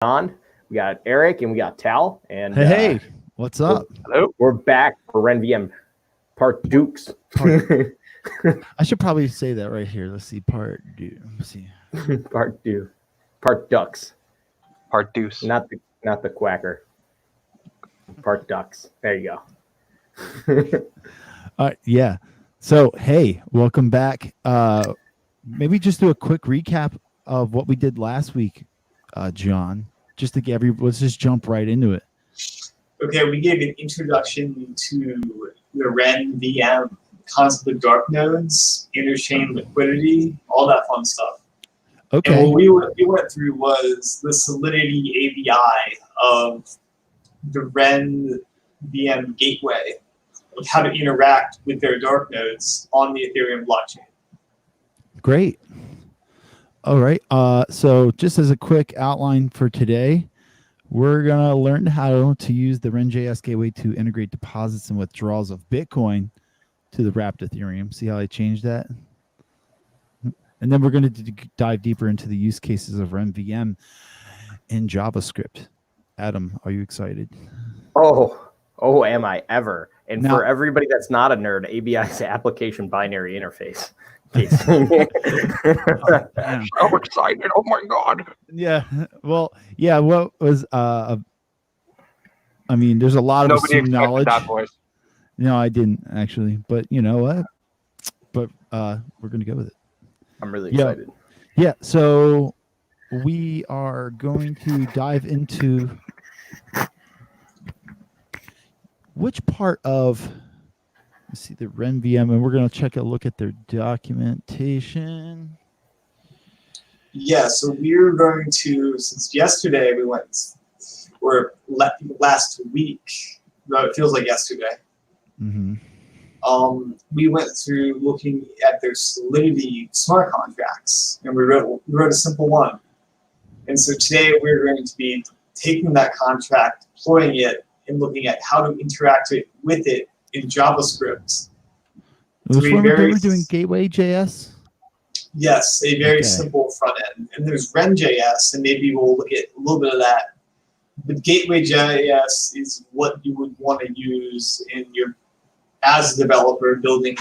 John, we got Eric, and we got Tal. And hey, what's up? Hello. We're back for RenVM Part Dukes. I should probably say that right here. Let's see, Part Duke. Let's see. Part Duke. Part Ducks. Part Deuce. Not the quacker. Part Ducks. There you go. Yeah. So, hey, welcome back. Maybe just do a quick recap of what we did last week, John. Just to get let's just jump right into it. Okay, we gave an introduction to the RenVM, concept of dark nodes, interchain liquidity, all that fun stuff. Okay. And what we went through was the Solidity API of the RenVM gateway, of how to interact with their dark nodes on the Ethereum blockchain. Great. All right. So just as a quick outline for today, we're going to learn how to use the RenJS gateway to integrate deposits and withdrawals of Bitcoin to the wrapped Ethereum. See how I changed that? And then we're going to dive deeper into the use cases of RenVM in JavaScript. Adam, are you excited? Oh, am I ever? And now, for everybody that's not a nerd, ABI is the application binary interface. So excited! Oh my god! Yeah. Well, yeah. What was? I mean, there's a lot of assumed knowledge. That voice. No, I didn't actually. But you know what? But we're gonna go with it. I'm really excited. Yeah. So we are going to dive into which part of. Let's see the RenVM, and we're going to check a look at their documentation. Yeah, so we're going to, since yesterday we went, or last week, no, it feels like yesterday. Mm-hmm. We went through looking at their Solidity smart contracts, and we wrote a simple one. And so today we're going to be taking that contract, deploying it, and looking at how to interact with it in JavaScript. Which one we're doing Gateway.js? Yes, a very simple front end. And there's RenJS, and maybe we'll look at a little bit of that. But Gateway.js is what you would want to use as a developer building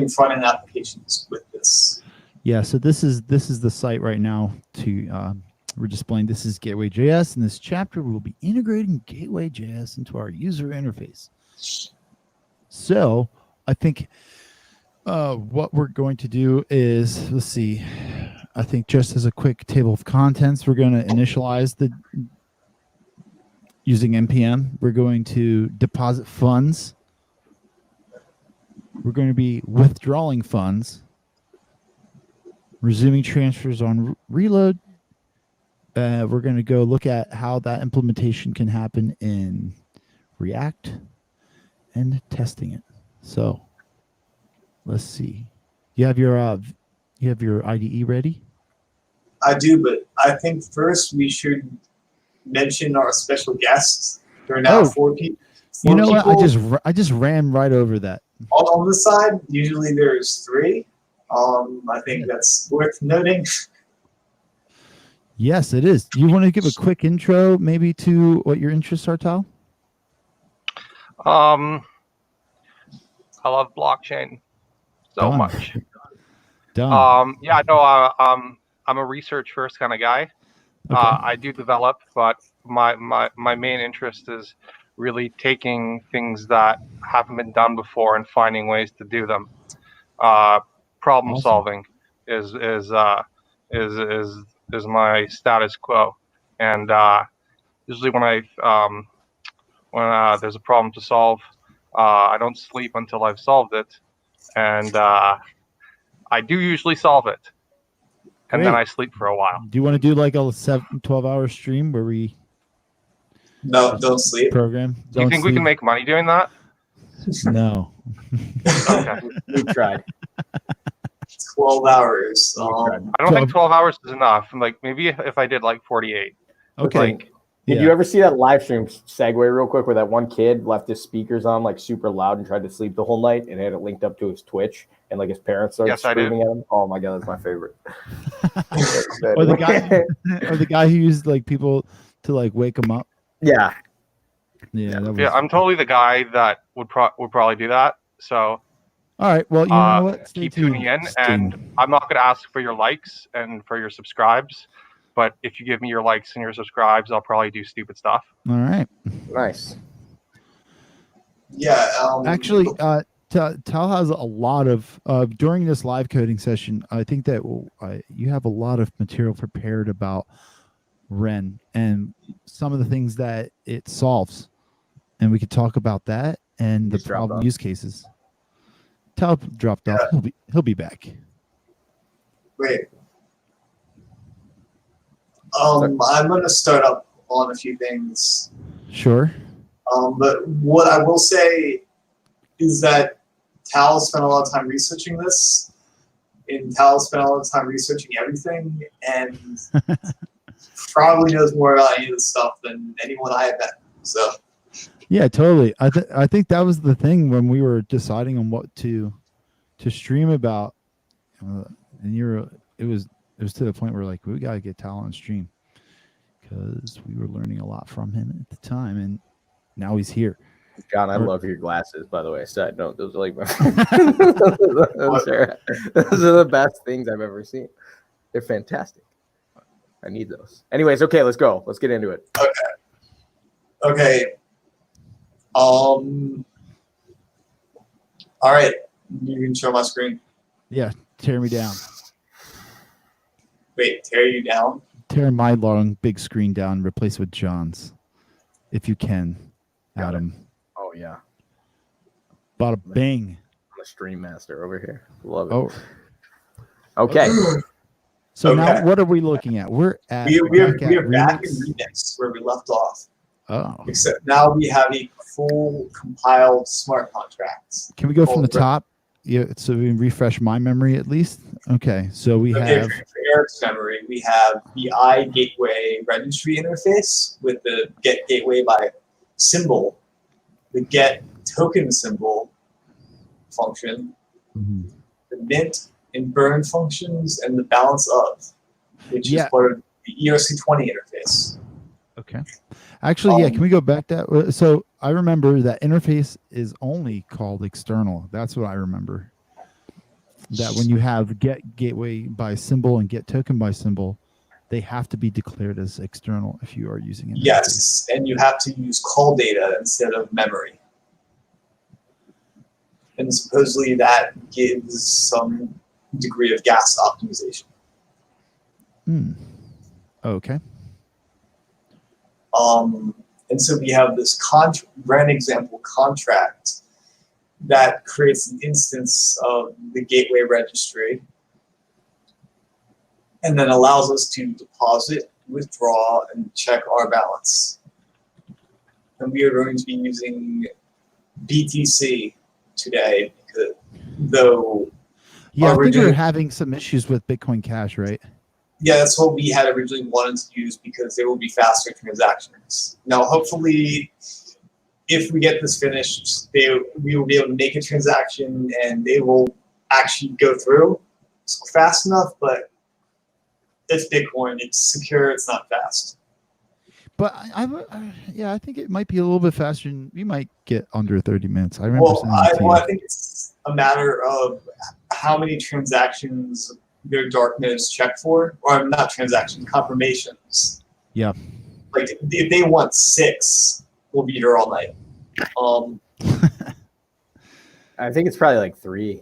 front end applications with this. Yeah, so this is the site right now to we're displaying. This is Gateway.js. In this chapter, we'll be integrating Gateway.js into our user interface. So I think what we're going to do is, let's see, I think just as a quick table of contents, we're going to initialize using NPM. We're going to deposit funds. We're going to be withdrawing funds, resuming transfers on reload. We're going to go look at how that implementation can happen in React and testing it. So let's see. You have your IDE ready? I do, but I think first we should mention our special guests. There are now four people. You know what? I just ran right over that. On this side, usually there's three. I think that's worth noting. Yes, it is. You want to give a quick intro, maybe, to what your interests are, Tal? I love blockchain so much. Done. Yeah, no, I'm a research first kind of guy. Okay. I do develop, but my main interest is really taking things that haven't been done before and finding ways to do them. Problem solving is my status quo, and usually when there's a problem to solve, I don't sleep until I've solved it, and I do usually solve it, and then I sleep for a while. Do you want to do like a 12-hour stream where we don't sleep program? Do you think we can make money doing that? No. Okay. We tried. 12 hours. I don't think 12 hours is enough. Like maybe if I did like 48. Okay. Did you ever see that live stream segue real quick where that one kid left his speakers on like super loud and tried to sleep the whole night and had it linked up to his Twitch and like his parents started screaming at him? Oh my god, that's my favorite. or the guy who used like people to like wake him up. Yeah. I'm totally the guy that would probably do that. So all right, well, you know what? Keep tuning in, and I'm not going to ask for your likes and for your subscribes, but if you give me your likes and your subscribes, I'll probably do stupid stuff. All right. Nice. Yeah. Actually, Tal has a lot of during this live coding session. I think that you have a lot of material prepared about Ren and some of the things that it solves, and we could talk about that and the problem use cases. Tal dropped off. He'll be back. Great. I'm going to start up on a few things. Sure. But what I will say is that Tal spent a lot of time researching this, and Tal spent a lot of time researching everything, and probably knows more about any of this stuff than anyone I have met. So. Yeah, totally. I think that was the thing when we were deciding on what to stream about, and it was to the point where like we gotta get Tal on stream because we were learning a lot from him at the time, and now he's here. John, I love your glasses, by the way. Side note, those are like those are the best things I've ever seen. They're fantastic. I need those. Anyways, okay, let's go. Let's get into it. Okay. All right. You can show my screen. Yeah, tear me down. Wait, tear you down? Tear my long big screen down. Replace it with John's, if you can, Adam. Oh yeah. Bada bing. I'm a stream master over here. Love it. Oh. Okay. So now, what are we looking at? We're at we're back in Remix where we left off. Oh. Except now we have a full compiled smart contract. Can we go from the top? Yeah, so we refresh my memory at least. Okay, so we have for Eric's memory, we have the iGateway registry interface with the get gateway by symbol, the get token symbol function, the mint and burn functions, and the balance of, which is part of the ERC20 interface. Okay. Actually, can we go back that? So I remember that interface is only called external. That's what I remember. That when you have get gateway by symbol and get token by symbol, they have to be declared as external if you are using it. Yes, and you have to use call data instead of memory. And supposedly that gives some degree of gas optimization. Okay. And so we have this Ren example contract that creates an instance of the gateway registry and then allows us to deposit, withdraw, and check our balance. And we are going to be using BTC today, though. Yeah, I think we're having some issues with Bitcoin Cash, right? Yeah, that's what we had originally wanted to use because they will be faster transactions. Now, hopefully, if we get this finished, we will be able to make a transaction and they will actually go through fast enough, but it's Bitcoin. It's secure. It's not fast. But I think it might be a little bit faster. And we might get under 30 minutes. I remember. I think it's a matter of how many transactions their dark nodes check for, or not transactions, confirmations. Yeah. Like if they want 6, we'll be here all night. I think it's probably like 3.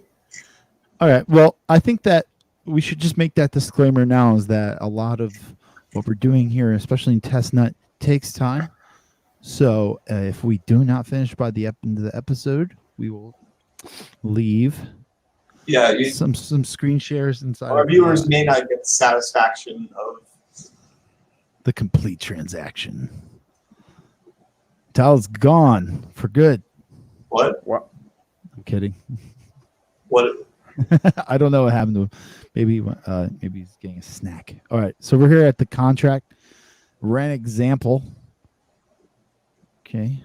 All right. Well, I think that we should just make that disclaimer now is that a lot of what we're doing here, especially in testnet, takes time. So if we do not finish by the end of the episode, we will leave. Yeah, some screen shares inside. Our viewers may not get the satisfaction of the complete transaction. Tal's gone for good. What? I'm kidding. What? I don't know what happened to him. Maybe he's getting a snack. All right, so we're here at the contract Ren example. Okay.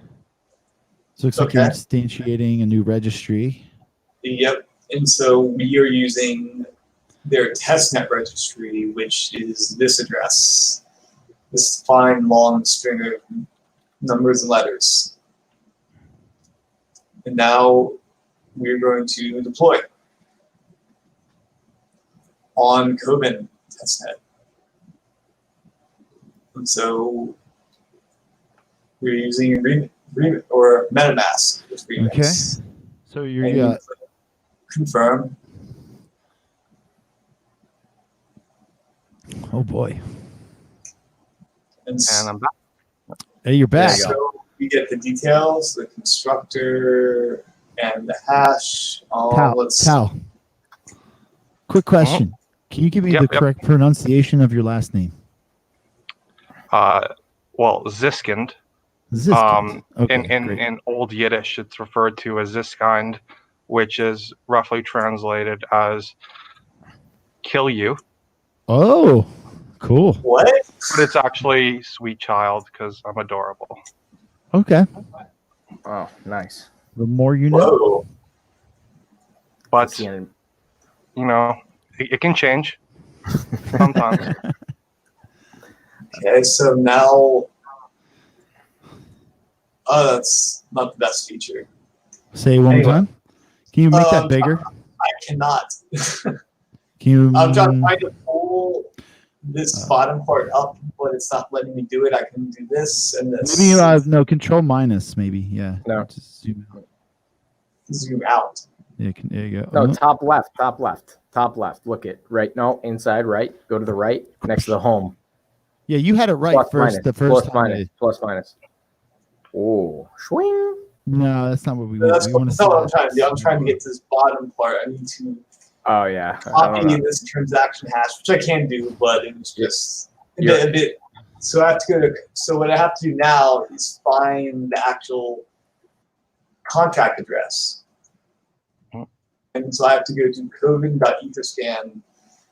So it looks like you're instantiating a new registry. Yep. And so we are using their testnet registry, which is this address, this fine long string of numbers and letters. And now we're going to deploy on Koban testnet. And so we're using Remix or MetaMask with Remix. Okay. So you're confirm. Oh boy. And I'm back. Hey, you're back. So we get the details, the constructor, and the hash. Tal. Quick question. Can you give me the correct pronunciation of your last name? Well, Ziskind. Okay, in Old Yiddish, it's referred to as Ziskind, which is roughly translated as "kill you." Oh, cool. What? But it's actually "sweet child" because I'm adorable. Okay. Oh, nice. The more you know. Whoa. But you know, it can change sometimes. Okay, so now. Oh, that's not the best feature. Say it one more time. Can you make that bigger? I cannot. Can you? I'm trying to pull this bottom part up, but it's not letting me do it. I can do this and this. Maybe no, control minus, maybe. Yeah. No. Just zoom out. Zoom out. Yeah, there you go. No, top left. Look it. Right. No, inside right. Go to the right next to the home. Yeah, you had it right Plus, first. minus, The first plus minus. Oh, swing. No, that's not what we No, want. that's what I'm trying to do. I'm trying to get to this bottom part. I need to copy this transaction hash, which I can do, but it was just a bit. So I have to go to. So what I have to do now is find the actual contract address, and so I have to go to Koban.etherscan.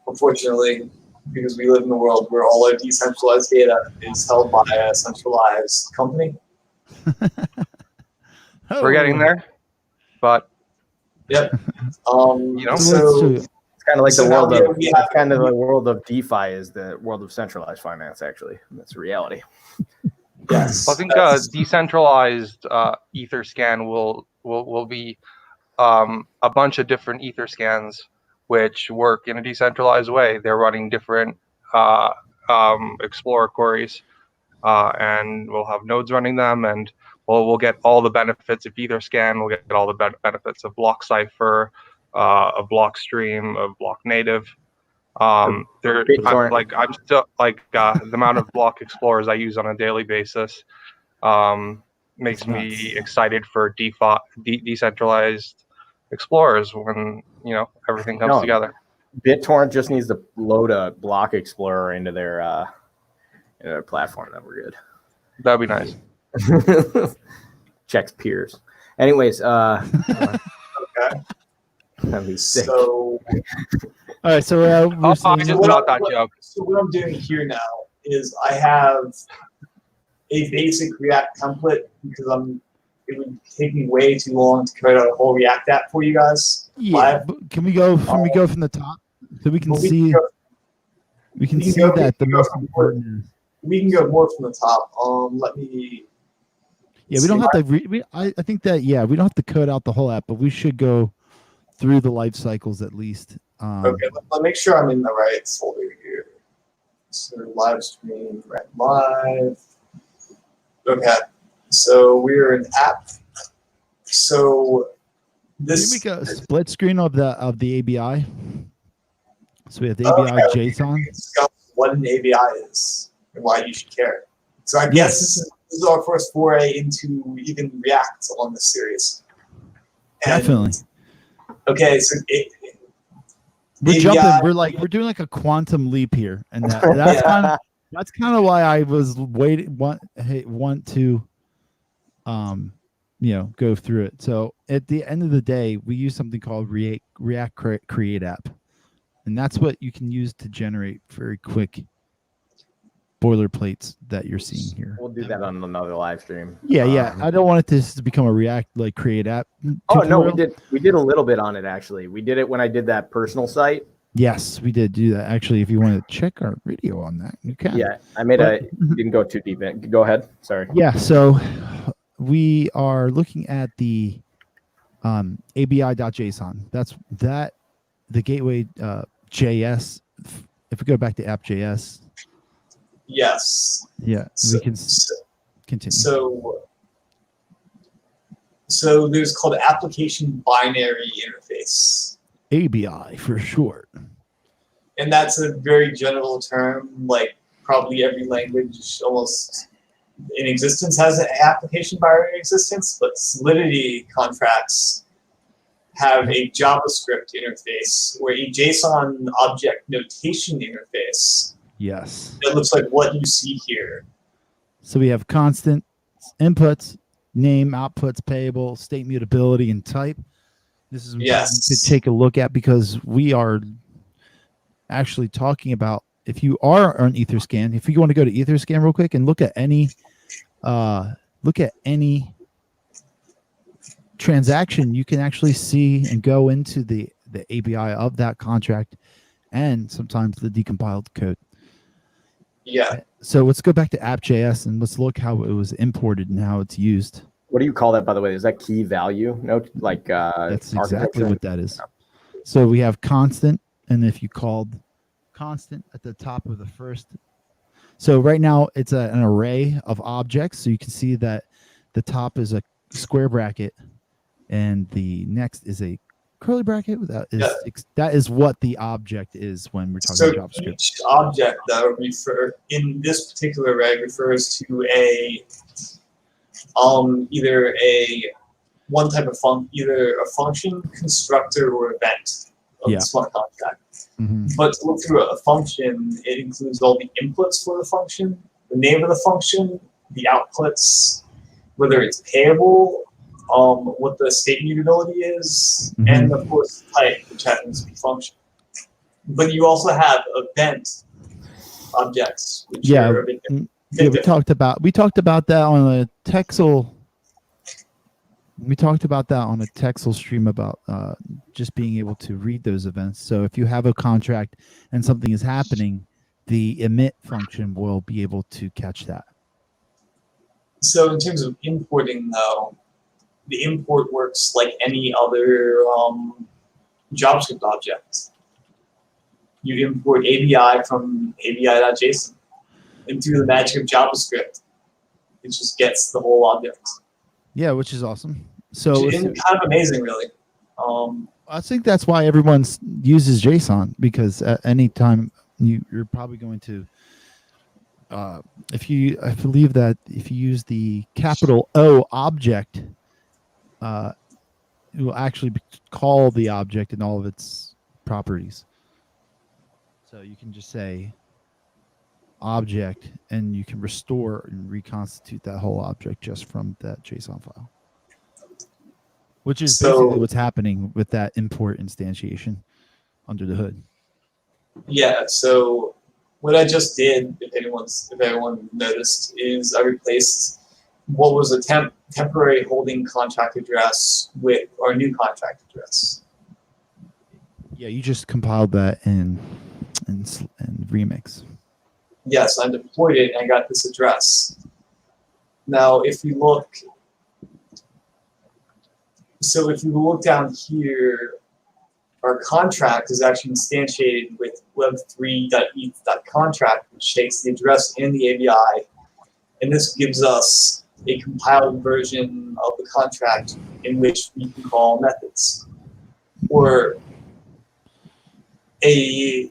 Unfortunately, because we live in a world where all our decentralized data is held by a centralized company. We're getting there, but yep. You know, so it's kind of like so the world of the world of DeFi is the world of centralized finance. Actually, that's reality. Yes, I think decentralized Etherscan will be a bunch of different Etherscans which work in a decentralized way. They're running different Explorer queries, and we'll have nodes running them, and we'll get all the benefits of Etherscan. We'll get all the benefits of block cipher, of block stream, of block native. I'm still the amount of block explorers I use on a daily basis makes me excited for decentralized explorers when everything comes together. BitTorrent just needs to load a block explorer into their platform. Then we're good. That'd be nice. Checks peers. Anyways, okay. That'd be sick. So, all right. So So what I'm doing here now is I have a basic React template because it would take me way too long to create a whole React app for you guys. Yeah. Can we go from the top so we can see? We can see that the most important. We can go more from the top. Let me. Yeah, we don't have to. I think that we don't have to code out the whole app, but we should go through the life cycles at least. Okay, let me make sure I'm in the right folder here. So live stream, right live. Okay, so we're in app. So this. Can you make a split screen of the ABI? So we have the ABI JSON. What an ABI is and why you should care. So I guess this is our first foray into even React on this series. And, definitely. Okay, so we're jumping. We're doing like a quantum leap here, and that's kind of why I was want to go through it. So at the end of the day, we use something called React Create App, and that's what you can use to generate very quick boilerplates that you're seeing here. We'll do that on another live stream. Yeah. I don't want this to become a React create app. Oh tutorial. no, we did a little bit on it actually. We did it when I did that personal site. Yes, we did do that. Actually, if you want to check our video on that, you can. Yeah, I made didn't go too deep in. Go ahead. Sorry. Yeah, so we are looking at the ABI.json. That's the gateway JS. If we go back to app.js. Yes. Yeah, we can continue. So there's called application binary interface. ABI for short. And that's a very general term, like probably every language almost in existence has an application binary existence, but Solidity contracts have a JavaScript interface or a JSON object notation interface. Yes. It looks like what you see here. So we have constant inputs, name, outputs, payable, state mutability, and type. This is important to take a look at because we are actually talking about if you are on Etherscan, if you want to go to Etherscan real quick and look at any transaction, you can actually see and go into the API of that contract and sometimes the decompiled code. Yeah. So let's go back to app.js and let's look how it was imported and how it's used. What do you call that, by the way? Is that key value? No, like that's exactly what that is. So we have constant, and if you called constant at the top of the first, so right now it's an array of objects. So you can see that the top is a square bracket, and the next is a curly bracket. That is what the object is when we're talking about JavaScript. Each object that in this particular array refers to either one type of either a function, constructor, or event of the smart contract. Mm-hmm. But to look through a function, it includes all the inputs for the function, the name of the function, the outputs, whether it's payable, what the state mutability is, and of course type, which happens to be function. But you also have event objects, which are a bit different. Yeah, we talked about that on a Texel. We talked about that on a Texel stream about just being able to read those events. So if you have a contract and something is happening, the emit function will be able to catch that. So in terms of importing, though, the import works like any other JavaScript object. You import ABI from ABI.json. And through the magic of JavaScript, it just gets the whole object. Yeah, which is awesome. So it's kind of amazing, really. I think that's why everyone uses JSON, because at any time you're probably going to, I believe that if you use the capital O object, it will actually call the object and all of its properties. So you can just say object and you can restore and reconstitute that whole object just from that JSON file, which is basically what's happening with that import instantiation under the hood. Yeah, so what I just did, if everyone noticed, is I replaced what was a temporary holding contract address with our new contract address. Yeah, you just compiled that in Remix. Yes, I deployed it and I got this address. Now, if you look down here, our contract is actually instantiated with web3.eth.contract, which takes the address and the ABI, and this gives us a compiled version of the contract in which we can call methods, or a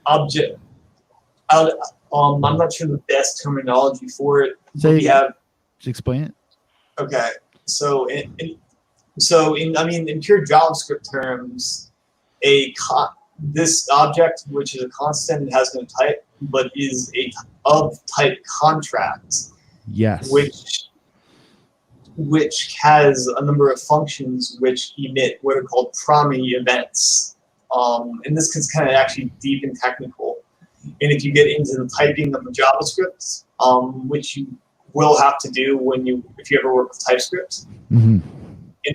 object. I'm not sure the best terminology for it. Just explain it. Okay, so in pure JavaScript terms, this object, which is a constant, has no type, but is of type contract. Yes. Which has a number of functions which emit what are called PROMI events. And this gets kind of actually deep and technical. And if you get into the typing of the JavaScript, which you will have to do if you ever work with TypeScript, in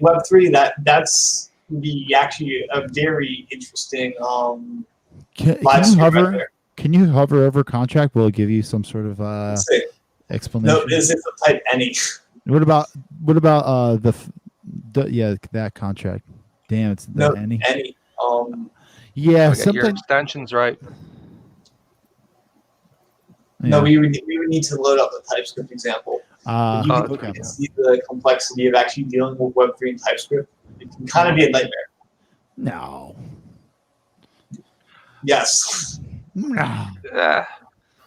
Web3, that's be actually a very interesting Can you hover over contract? Will it give you some sort of explanation? No, it's a type any. What about that contract? Damn, it's the any. Yeah, something. Your extensions right. No, we would need to load up the TypeScript example. You can see the complexity of actually dealing with Web3 and TypeScript. It can kind of be a nightmare. No. Yes. No.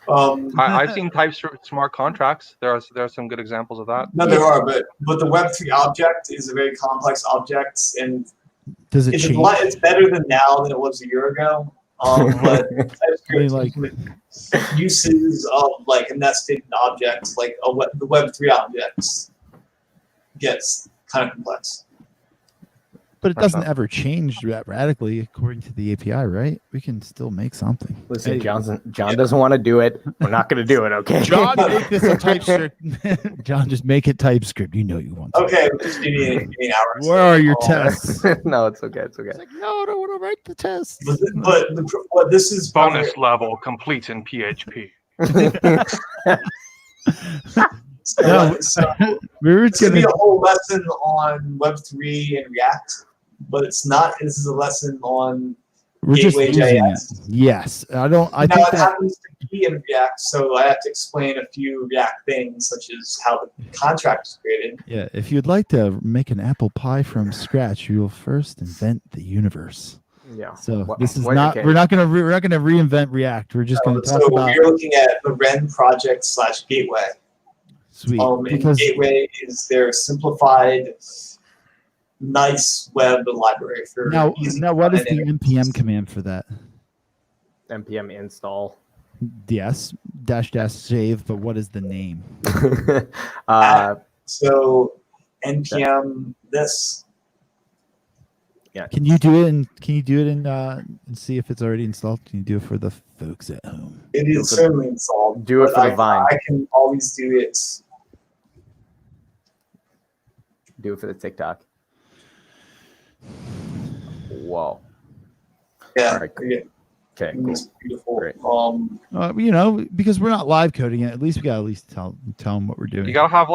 I've seen TypeScript smart contracts. There are some good examples of that. No, there are, but the Web3 object is a very complex object, and does it change? It's better than now than it was a year ago. But TypeScript uses of like a nested object, like the Web3 objects, gets kind of complex. But it doesn't ever change radically according to the API, right? We can still make something. Listen, John doesn't want to do it. We're not going to do it, okay? John, make this a TypeScript. John, just make it TypeScript. You know you want to. Okay, just give me hours. Where are your tests? No, it's okay. It's okay. It's like, no, I don't want to write the tests. But this is bonus level complete in PHP. It's going to be a whole lesson on Web3 and React, but it's not. This is a lesson on Gateway.js. Yes, I think it happens to be in React, so I have to explain a few React things, such as how the contract is created. Yeah, if you'd like to make an apple pie from scratch, you will first invent the universe. Yeah. So this is not. We're not going to reinvent React. We're just going to talk about. So we're looking at the Ren project / Gateway. Sweet. And Gateway is their simplified, nice web library for easy. Now, what is the npm command for that? npm install. Yes, -- save. But what is the name? So npm this. Yeah. Can you do it and see if it's already installed? Can you do it for the folks at home? It is certainly installed. Do it for the Vine. I can always do it. Do it for the TikTok. Whoa. Yeah. All right, cool. Okay. Cool. Beautiful. Great. Because we're not live coding it, at least we gotta tell them what we're doing. You gotta have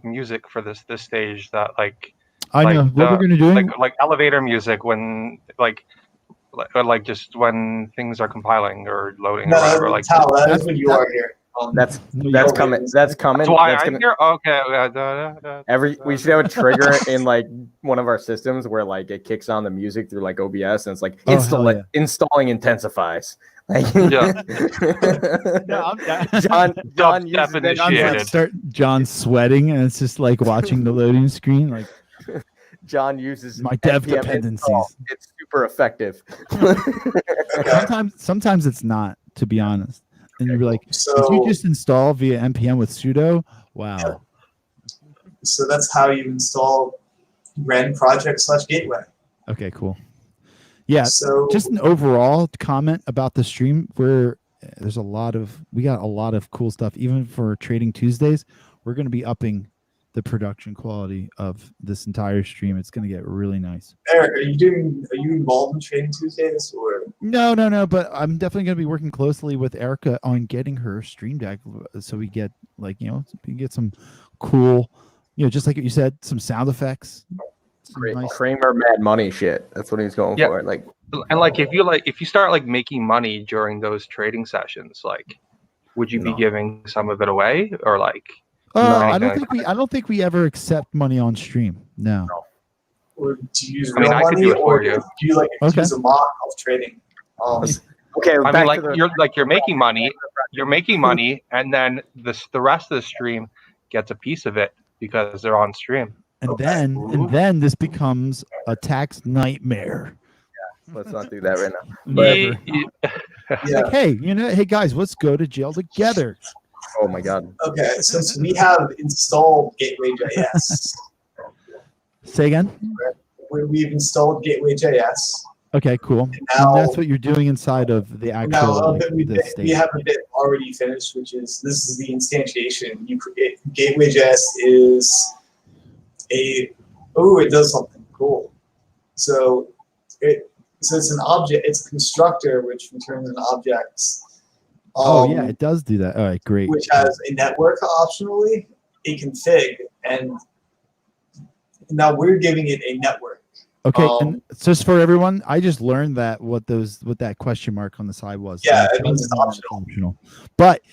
music for this stage that like. I know what we're gonna do. Like elevator music when like just when things are compiling or loading. No, or whatever. That's when you are here. That's coming. That's coming. That's why I'm here. Okay. We should have a trigger in like one of our systems where like it kicks on the music through like OBS and it's like installing intensifies. Like, John's sweating and it's just like watching the loading screen. Like John uses my dev dependencies. It's super effective. Sometimes it's not, to be honest. And you're like, if you just install via npm with sudo, wow. Yeah. So that's how you install Ren project / Gateway. Okay, cool. Yeah. So just an overall comment about the stream where we got a lot of cool stuff. Even for Trading Tuesdays, we're going to be upping the production quality of this entire stream. It's going to get really nice. Eric, are you involved in Trading Tuesdays or? No, but I'm definitely going to be working closely with Erica on getting her stream deck so we get we get some cool, just like you said, some sound effects. Great. Nice. Kramer Mad Money shit. That's what he's going for. If you start making money during those trading sessions, would you be giving some of it away or I don't think we ever accept money on stream. No. Or do you use real money, or do you use a mock of trading? Okay. You're making money. You're making money, and then the rest of the stream gets a piece of it because they're on stream. And then this becomes a tax nightmare. Yeah, let's not do that right now. Hey guys, let's go to jail together. Oh my God. Okay, since we have installed Gateway.js. Say again? We've installed Gateway.js. Okay, cool. Now, and that's what you're doing inside of the actual we have a bit already finished, which is this is the instantiation. Gateway.js is it does something cool. So it's an object. It's a constructor which returns an object. It does do that. All right, great. Which has a network optionally, a config, and now we're giving it a network. Okay, and just for everyone, I just learned that what that question mark on the side was. Yeah, it means it's optional. But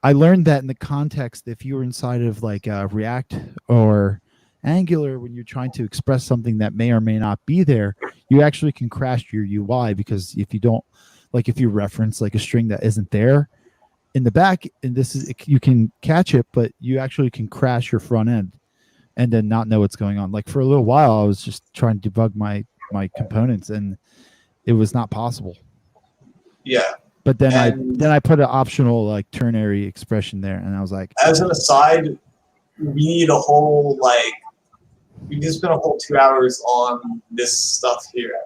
I learned that in the context, if you were inside of like React or Angular, when you're trying to express something that may or may not be there, you actually can crash your UI, because if you don't, like if you reference like a string that isn't there in the back, and you can catch it, but you actually can crash your front end and then not know what's going on. Like for a little while, I was just trying to debug my components, and it was not possible. Yeah. But then I put an optional like ternary expression there, and I was like, as an aside, we need a whole we just spent a whole 2 hours on this stuff here.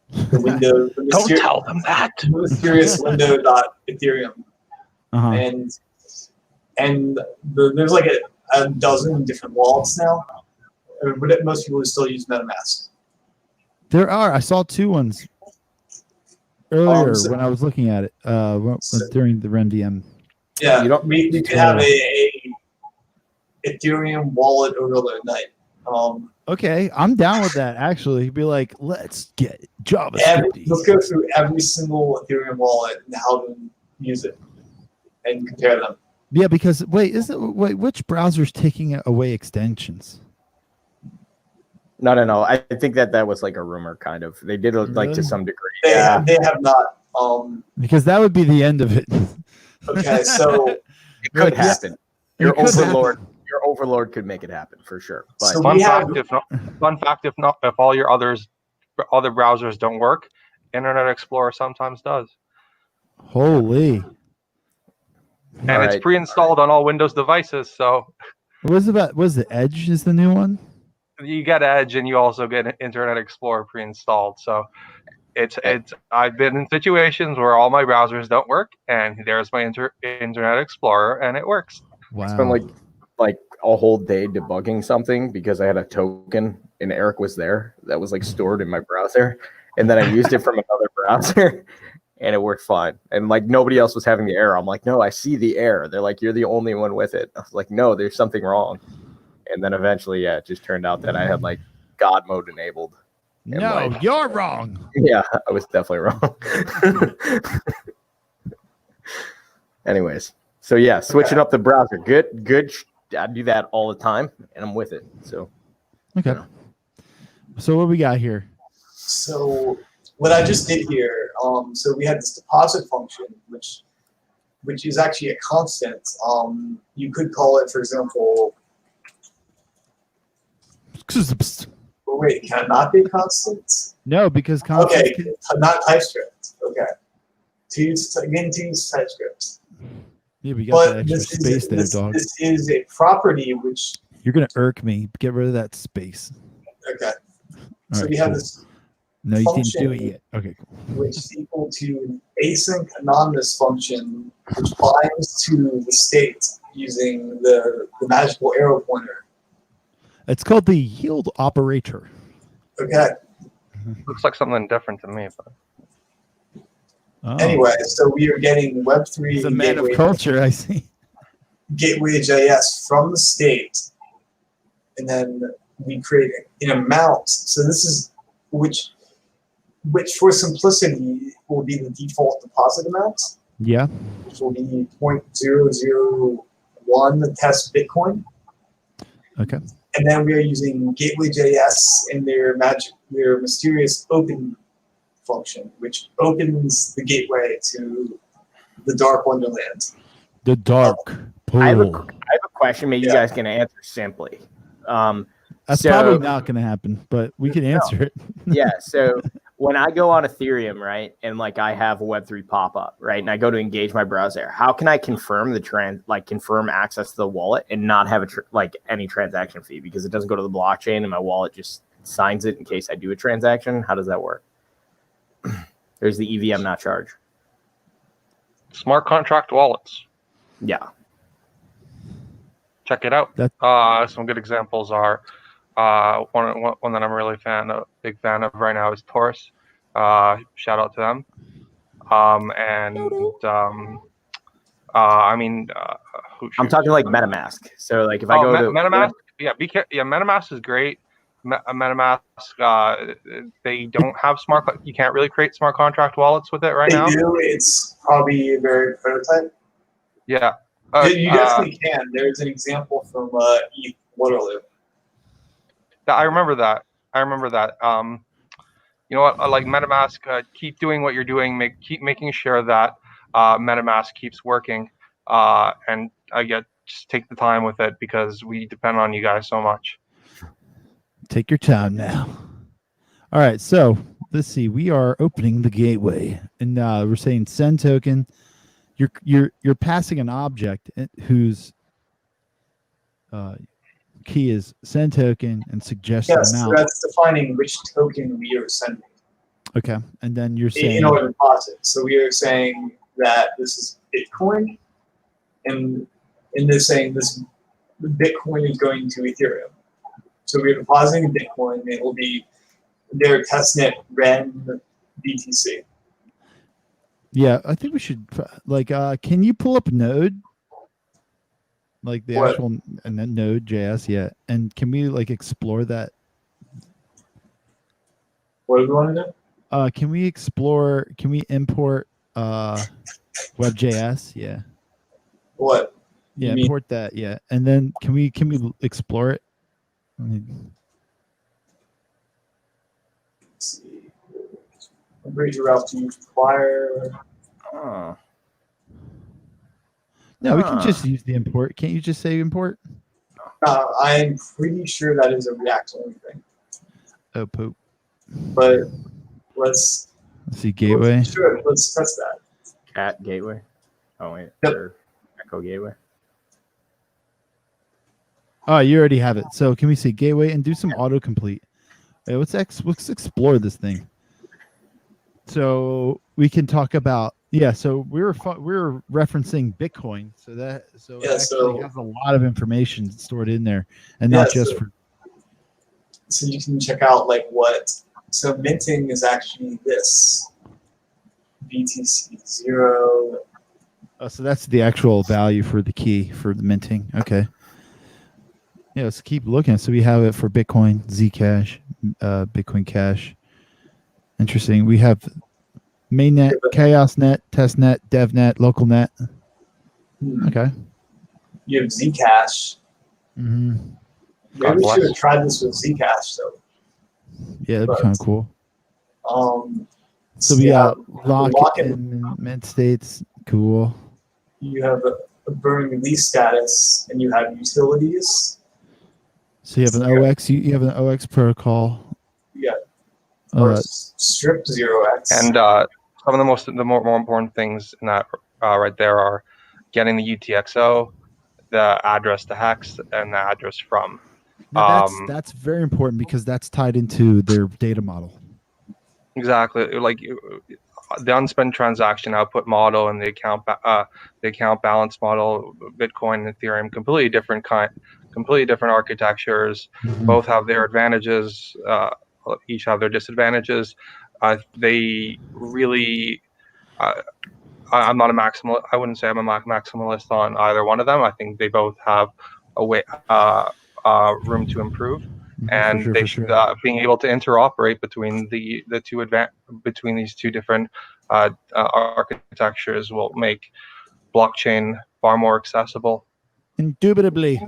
The window. Don't tell them that. Mysterious window.ethereum. And there's like a dozen different wallets now. But most people still use MetaMask. There are. I saw 2 ones earlier when I was looking at it during the RenVM. Yeah, we could have a Ethereum wallet overlay night. Okay, I'm down with that. Actually, be like, let's get JavaScript. Let's go through every single Ethereum wallet and how to use it and compare them. Yeah, because which browser's taking away extensions? No. I think that was like a rumor, kind of. They did like to some degree. They have not. Because that would be the end of it. Okay, so it could happen. Your overlord could make it happen for sure. But so fun fact, if all your other browsers don't work, Internet Explorer sometimes does. Holy. And it's pre-installed on all Windows devices, so. Was the Edge is the new one? You get Edge, and you also get Internet Explorer pre-installed. So, I've been in situations where all my browsers don't work, and there's my Internet Explorer, and it works. Wow. It's been like a whole day debugging something because I had a token and Eric was there that was like stored in my browser, and then I used it from another browser. And it worked fine. And like nobody else was having the error. I'm like, no, I see the error. They're like, you're the only one with it. I was like, no, there's something wrong. And then eventually, it just turned out that I had like God mode enabled. No, you're wrong. Yeah, I was definitely wrong. Anyways, so yeah, switching up the browser. Good. I do that all the time, and I'm with it. So. Okay. So what we got here? So what I just did here. So we had this deposit function, which is actually a constant. You could call it, for example. Wait, can it not be a constant? No, because constant. Okay, not TypeScript. Okay, to use TypeScript. Yeah, we got that extra space there, dog. This is a property which. You're gonna irk me. Get rid of that space. Okay. So we have this. No, you didn't do it yet. Okay, cool. Which is equal to an async anonymous function, which binds to the state using the magical arrow pointer. It's called the yield operator. Okay. Looks like something different to me. But... Anyway, so we are getting Web3. He's a man of culture, I see. Gateway.js from the state, and then we create an amount. So this is which for simplicity will be the default deposit amount. Yeah. Which will be 0.001 test Bitcoin. Okay. And then we are using Gateway.js in their mysterious open function, which opens the gateway to the dark wonderland. The dark pool. I have a question. Maybe you guys can answer simply. That's probably not going to happen, but we can answer it. Yeah. So when I go on Ethereum, right, and like I have a Web3 pop up, right, and I go to engage my browser, how can I confirm confirm access to the wallet and not have any transaction fee, because it doesn't go to the blockchain and my wallet just signs it in case I do a transaction? How does that work? There's the EVM not charge. Smart contract wallets. Yeah. Check it out. That- Some good examples are one that I'm really big fan of right now is Taurus. Shout out to them. I'm talking like MetaMask. So like if I go to MetaMask, MetaMask is great. MetaMask, they don't have you can't really create smart contract wallets with it right now. They do. It's probably a very prototype. Yeah. You definitely can. There's an example from ETH Waterloo. I remember that. You know what? Like MetaMask, keep doing what you're doing. Keep making sure that MetaMask keeps working. And just take the time with it because we depend on you guys so much. Take your time now. All right, so let's see. We are opening the gateway, and we're saying send token. You're passing an object whose key is send token and suggested amount. So that's defining which token we are sending. Okay, and then you're saying in order to deposit. So we are saying that this is Bitcoin, and they're saying this Bitcoin is going to Ethereum. So we're depositing Bitcoin. It will be their testnet Ren BTC. Yeah, I think we should can you pull up Node? Like the actual Node.js, yeah. And can we explore that? What do we want to do? Can we import WebJS? Yeah. What? Yeah, import that, yeah. And then can we explore it? Let's see. Bridge route to require. No, we can just use the import. Can't you just say import? I'm pretty sure that is a React only thing. Oh, poop. But let's see gateway. Sure, let's test that. Cat gateway. Oh wait, or Echo gateway. Oh, you already have it. So can we see gateway and do some autocomplete? Hey, let's explore this thing. So we can talk about So we were referencing Bitcoin. So it actually has a lot of information stored in there, and not just for. So you can check out what. So minting is actually this BTC 0. Oh, so that's the actual value for the key for the minting. Okay. Yeah, let's keep looking. So we have it for Bitcoin, Zcash, Bitcoin Cash. Interesting. We have mainnet, chaosnet, testnet, devnet, localnet. Okay. You have Zcash. Mm-hmm. Maybe we should have tried this with Zcash, though. Yeah, that'd be kind of cool. So we got lock in mint states. Cool. You have a burn release status, and you have utilities. So you have an OX. You have an OX protocol. Yeah. Or stripped 0x. And some of the more important things in that right there are getting the UTXO, the address to hex, and the address from. Now that's very important because that's tied into their data model. Exactly, like the unspent transaction output model and the account balance model, Bitcoin and Ethereum, completely different architectures. Mm-hmm. Both have their advantages. Each have their disadvantages. They really. I'm not a maximalist. I wouldn't say I'm a maximalist on either one of them. I think they both have a way. Room to improve, and they should being able to interoperate between between these two different architectures will make blockchain far more accessible. Indubitably.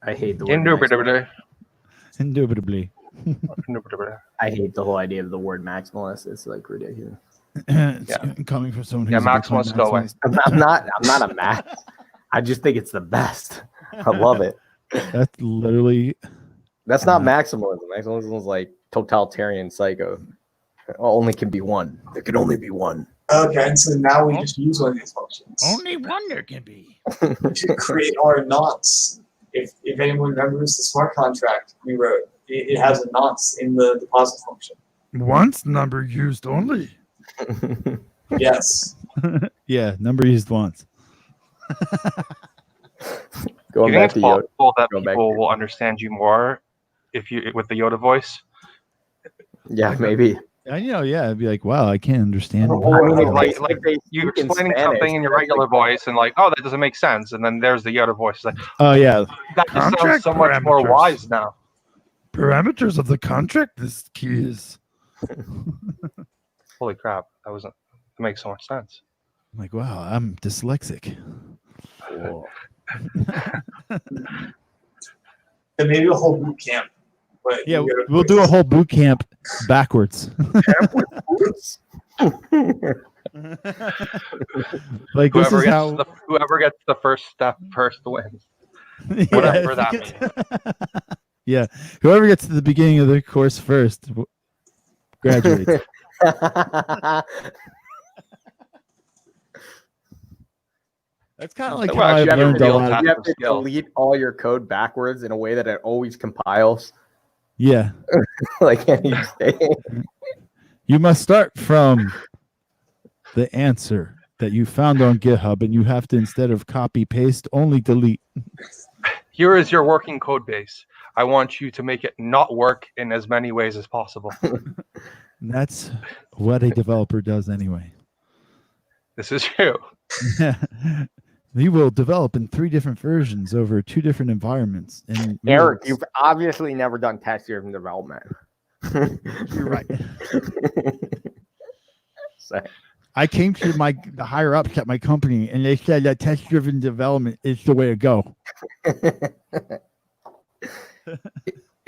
I hate the word Indubitably. Indubitably. I hate the whole idea of the word maximalist. It's ridiculous. Coming from someone who's maximalist go away. I'm not a max. I just think it's the best. I love it. That's literally. That's not maximalism. Maximalism is like totalitarian psycho. Only can be one. There can only be one. Okay, so now we just use one of these functions. Only one there can be. We should create our nonce. If anyone remembers the smart contract we wrote, it has a nonce in the deposit function. Once number used only. Yes. Yeah, number used once. Do Going you think back it's to Yoda. possible that Go back people to- will understand you more if you with the Yoda voice? Yeah, maybe. And, it'd be like, wow, I can't understand. Or- I mean, Oh, Like if they you're speak in explaining Spanish, something in your that's regular like- voice, and like, oh, that doesn't make sense, and then there's the Yoda voice. It's like, Oh yeah, that just sounds Contract so much more parameters. wise now. Parameters of the contract. This key is. Holy crap, that makes so much sense. I'm like, wow, I'm dyslexic. Cool. And maybe a whole boot camp. But Yeah, you gotta- we'll do a whole boot camp backwards. Like this Whoever is gets how. whoever gets the first step first wins. Yeah, Whatever if that you means. get- Yeah, whoever gets to the beginning of the course first graduates. That's kind of like Well, how actually, I've you have learned a a real lot. test. You have to Skill. delete all your code backwards in a way that it always compiles. Yeah, Like any day. you must start from the answer that you found on GitHub, and you have to, instead of copy paste, only delete. Here is your working code base. I want you to make it not work in as many ways as possible. And that's what a developer does anyway. This is you. You will develop in 3 different versions over 2 different environments. And Eric, you've obviously never done test-driven development. you're right. So, I came to the higher ups at my company, and they said that test-driven development is the way to go.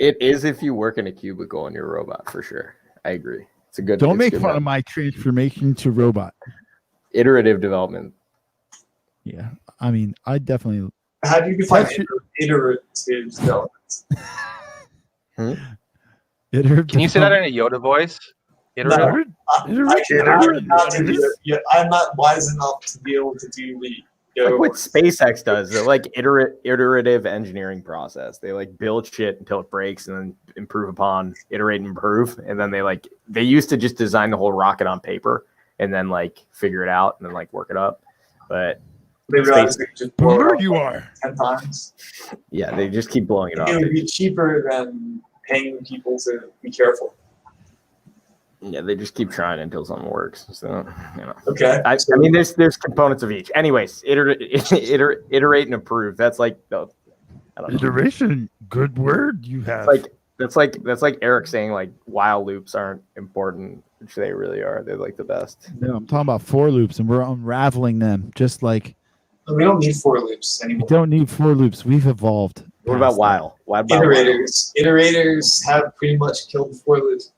it is if you work in a cubicle on your robot, for sure. I agree. It's a good. Don't it's make good fun one. of my transformation to robot. Iterative development. Yeah, I mean, I definitely. How do you define Test- iterative development? Can you say that in a Yoda voice? Iterative? I'm not wise enough to be able to do the Like what SpaceX does, they're like iterative engineering process. They like build shit until it breaks and then improve upon, iterate and improve. And then they used to just design the whole rocket on paper and then like figure it out and then like work it up. But they realize they could just blow it Boomer, up you like are. 10 times. yeah, they just keep blowing it up. It would be cheaper than paying people to be careful. Yeah, they just keep trying until something works. So, Okay. I mean, there's components of each. Anyways, iterate and improve. That's like I don't know. Iteration. Good word you have. That's like Eric saying like while loops aren't important, which they really are. They're like the best. No, I'm talking about for loops, and we're unraveling them. Just like We don't need for loops we anymore. don't need for loops. We've evolved. What about past that. while? What about Iterators. Iterators have pretty much killed for loops.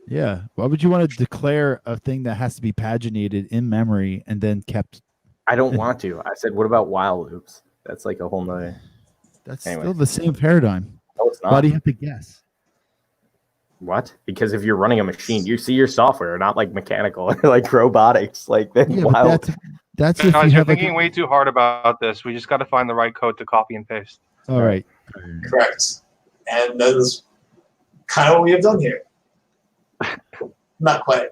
Yeah. Why would you want to declare a thing that has to be paginated in memory and then kept? I don't want to. I said, what about while loops? That's like a whole nother. That's Anyway. still the same paradigm. No, it's Why not. do you have to guess? What? Because if you're running a machine, you see your software, not like mechanical, like robotics. Like then Yeah, but while. that's if you Guys, you're have like. thinking way too hard about this. We just got to find the right code to copy and paste. All right. Correct. And that is kind of what we have done here. Not quite.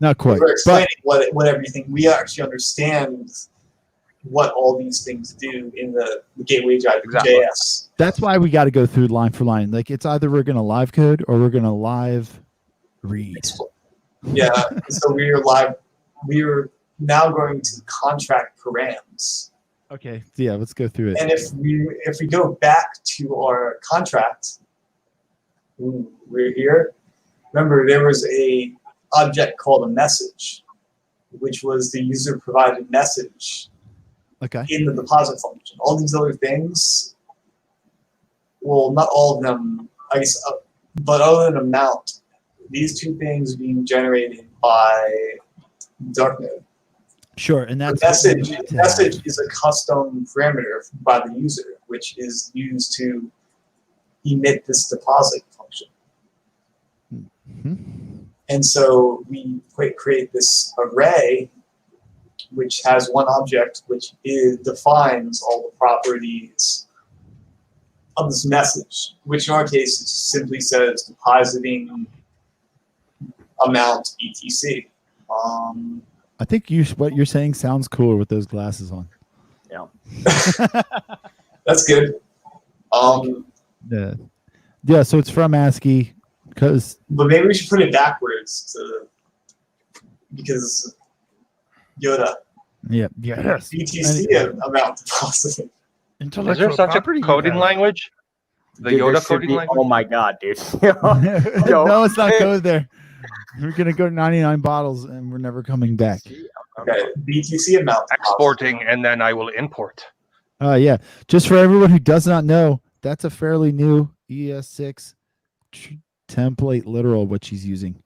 Not quite. We're But explaining what everything. We actually understand what all these things do in the gateway JS. Exactly. that's why we got to go through line for line. Like it's either we're going to live code or we're going to live read. Yeah. So we are now going to contract params. Okay. Yeah. Let's go through it. And if we go back to our contract, we're here. Remember, there was a object called a message, which was the user provided message Okay. in the deposit function. All these other things, well, not all of them, I guess, but other than amount, these 2 things being generated by darknode. Sure. And that's The message is a custom parameter by the user, which is used to emit this deposit function. And so we create this array, which has one object, which defines all the properties of this message, which in our case simply says depositing amount etc. I think what you're saying sounds cooler with those glasses on. Yeah. That's good. Yeah. So it's from ASCII because. But maybe we should put it backwards because Yoda. Yeah. Yes. BTC amount deposited. Is there such a coding language? The Dude, there Yoda should coding be- language? Oh my god, dude. No, it's not code there. We're gonna go 99 bottles and we're never coming back. Okay, BTC amount deposited. Exporting, and then I will import. Yeah. Just for everyone who does not know, that's a fairly new ES6 template literal what she's using.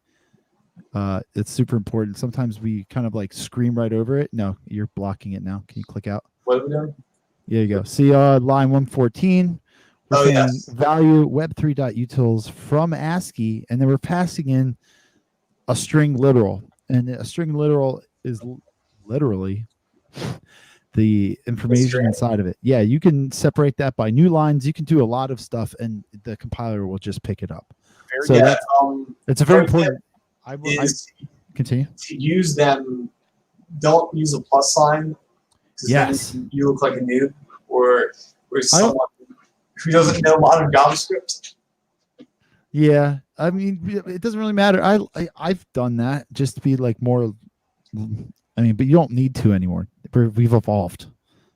It's super important. Sometimes we kind of like scream right over it. No, you're blocking it now. Can you click out? What are we doing? There you go. See line 114. We're saying yes. value web3.utils from ASCII, and then we're passing in a string literal. And a string literal is literally the information inside of it. Yeah, you can separate that by new lines. You can do a lot of stuff, and the compiler will just pick it up. So it's a very important. I continue. To use them, don't use a plus sign. Yes. You look like a noob, or someone who doesn't know modern JavaScript. Yeah, I mean, it doesn't really matter. I've done that just to be like more. I mean, but you don't need to anymore. We've evolved.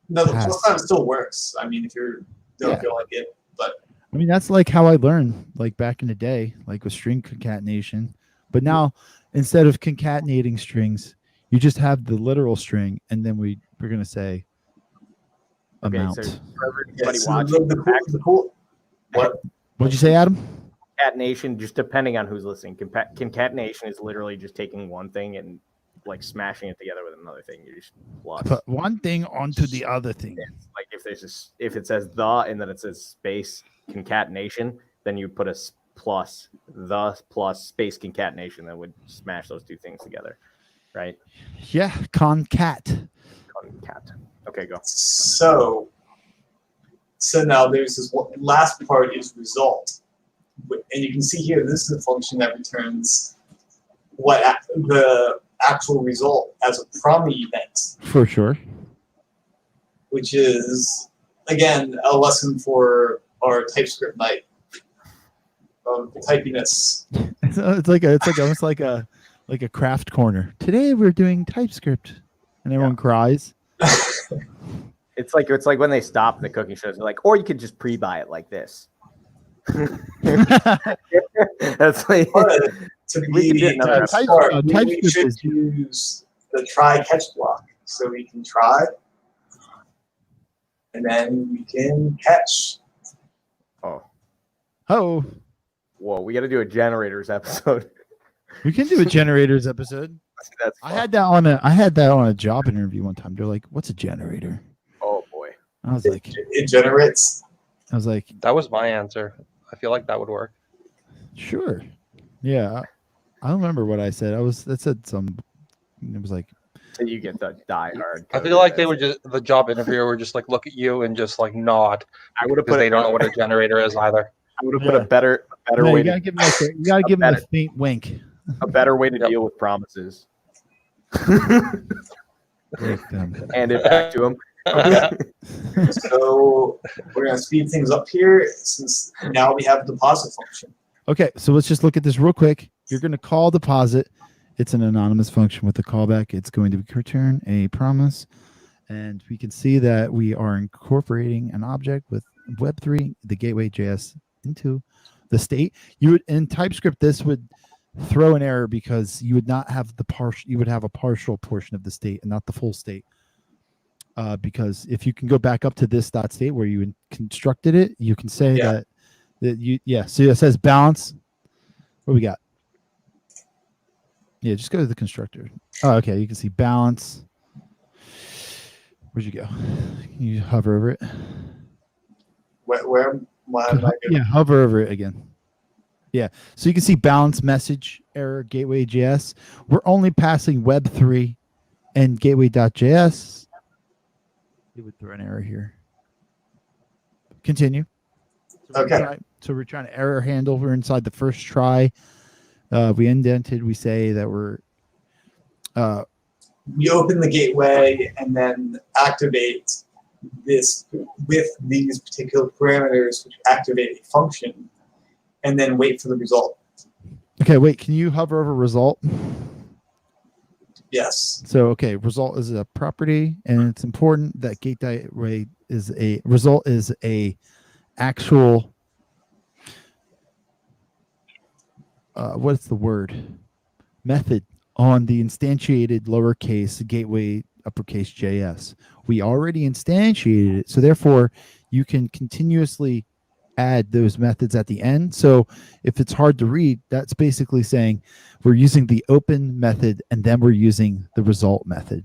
No, the plus sign still works. I mean, if you don't feel like it, but I mean, that's like how I learned, like back in the day, like with string concatenation. But now, instead of concatenating strings, you just have the literal string, and then we're gonna say amount. So for everybody so watching, the cool. What? What'd you say, Adam? concatenation, just depending on who's listening, concatenation is literally just taking one thing and like smashing it together with another thing. You just plus. Put one thing onto the other thing. Like if it says the and then it says space concatenation, then you put a plus the plus space concatenation that would smash those two things together, right? Yeah, concat. Concat. Okay, go. So now there's this last part is result, and you can see here this is a function that returns the actual result as a prom event. For sure. Which is again a lesson for our TypeScript night of typiness. It's almost like a craft corner. Today we're doing TypeScript, and everyone cries. It's like when they stop the cooking shows. They're like, or you could just pre-buy it like this. That's like to be smart, we should use the try catch block so we can try and then we can catch. Oh. Whoa, we got to do a generators episode. We can do a generators episode. That's I had that on a job interview one time. They're like, "What's a generator?" Oh boy. I was like, "It generates." I was like, "That was my answer." I feel like that would work. Sure. Yeah. I don't remember what I said. It was like, so you get the die hard. I feel like they would the job interviewer would just like look at you and just like nod. I would have put they don't know what a generator is either. I would have put a better way. You gotta give them a faint wink. A better way to deal with promises. Hand it back to them. So we're gonna speed things up here since now we have deposit function. Okay, so let's just look at this real quick. You're going to call deposit. It's an anonymous function with a callback. It's going to return a promise. And we can see that we are incorporating an object with Web3, the gateway.js, into the state. In TypeScript, this would throw an error because you would not have you would have a partial portion of the state and not the full state. Because if you can go back up to this dot state where you constructed it, you can say that so it says balance. What we got? Yeah, just go to the constructor. Oh, okay. You can see balance. Where'd you go? Can you hover over it? Where am I? Yeah, hover over it again. Yeah. So you can see balance message error gateway.js. We're only passing web3 and gateway.js. It would throw an error here. Continue. So we're trying to error handle. We're inside the first try. We indented. We say that we're We open the gateway and then activate this with these particular parameters, which activate a function, and then wait for the result. Okay, wait. Can you hover over result? Yes. So, okay, result is a property, and it's important that gateway is a result is a actual. What's the word? Method on the instantiated lowercase gateway uppercase JS. We already instantiated it, so therefore you can continuously add those methods at the end. So if it's hard to read, that's basically saying we're using the open method and then we're using the result method.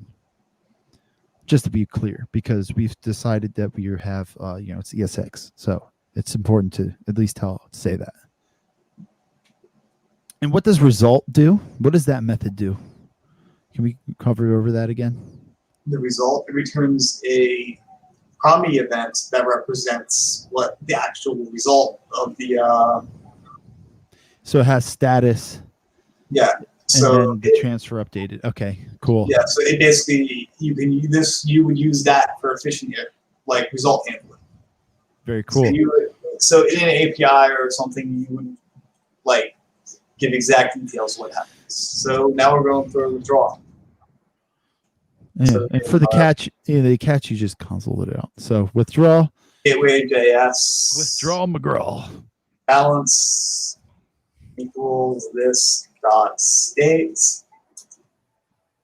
Just to be clear, because we've decided that we have, it's ESX. So it's important to at least say that. And what does result do? What does that method do? Can we cover over that again? The result, it returns a Promi event that represents what the actual result of the. So it has status. Yeah. So and then the transfer updated. Okay, cool. Yeah. So it basically you can use this. You would use that for efficient like result handling. Very cool. So in an API or something, you would like give exact details what happens. So now we're going for a withdrawal. Yeah, so, and for the catch, you just console it out. So withdraw. Gateway JS. Withdraw McGraw. Balance equals this dot state.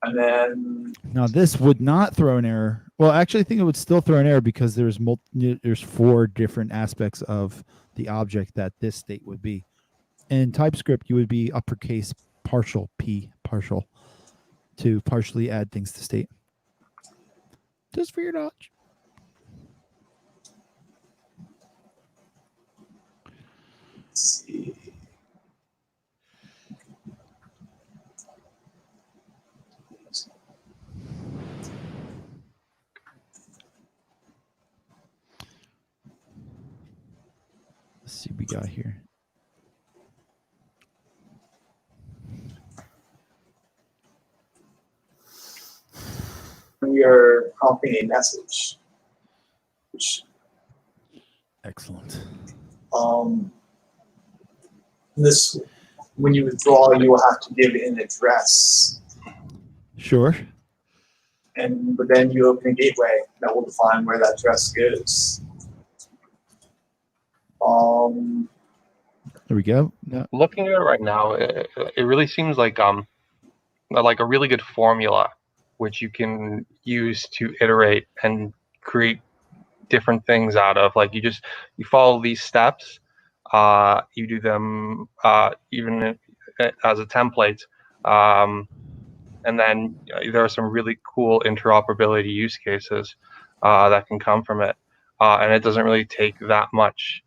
And then now this would not throw an error. Well, actually, I think it would still throw an error because there's 4 different aspects of the object that this state would be. In TypeScript, you would be uppercase partial p partial to partially add things to state. Just for your knowledge. Let's see. Let's see what we got here. We are prompting a message, which excellent. This when you withdraw, you will have to give an address. Sure. But then you open a gateway that will define where that address goes. There we go. No. Looking at it right now, it really seems like a really good formula, which you can use to iterate and create different things out of. Like you follow these steps, you do them even as a template, and then there are some really cool interoperability use cases that can come from it, and it doesn't really take that much.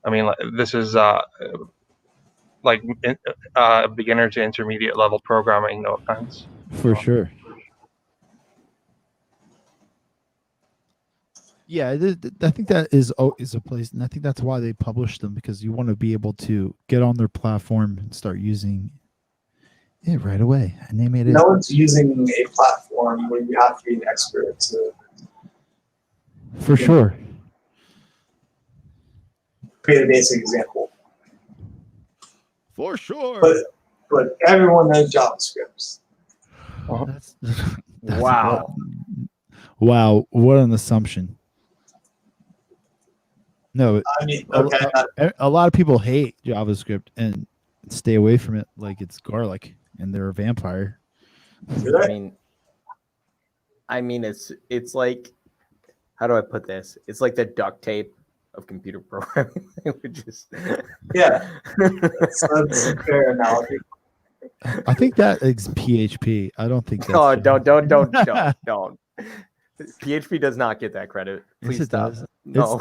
I mean, this is beginner to intermediate level programming, no offense. For sure. Yeah, I think that is a place, and I think that's why they publish them, because you want to be able to get on their platform and start using it right away. And they made it. No one's using a platform where you have to be an expert to. For sure. Create a basic example. For sure. But everyone knows JavaScript. That's Wow. Wow, what an assumption. No, I mean, okay. A lot of people hate JavaScript and stay away from it like it's garlic and they're a vampire. I mean, it's like, how do I put this? It's like the duct tape of computer programming, which is yeah. That's a fair analogy. I think that is PHP. I don't think that's oh, don't. PHP does not get that credit. Please yes, stop. Does. No.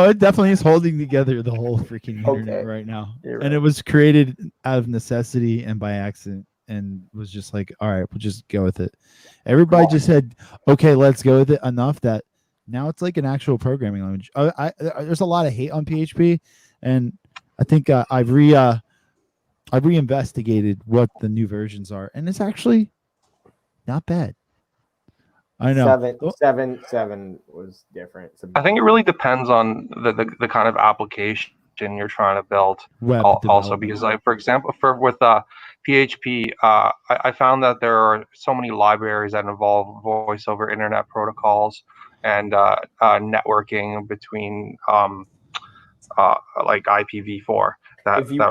It definitely is holding together the whole freaking internet right now. You're and it was created out of necessity and by accident, and was just like, all right, we'll just go with it. Everybody just said, okay, let's go with it enough that now it's like an actual programming language. There's a lot of hate on PHP, and I think I've reinvestigated what the new versions are, and it's actually Not bad. I know. Seven was different. I think it really depends on the kind of application you're trying to build. Web Also, development. because like for example, with PHP, I found that there are so many libraries that involve voice over internet protocols and networking between like IPv4. If you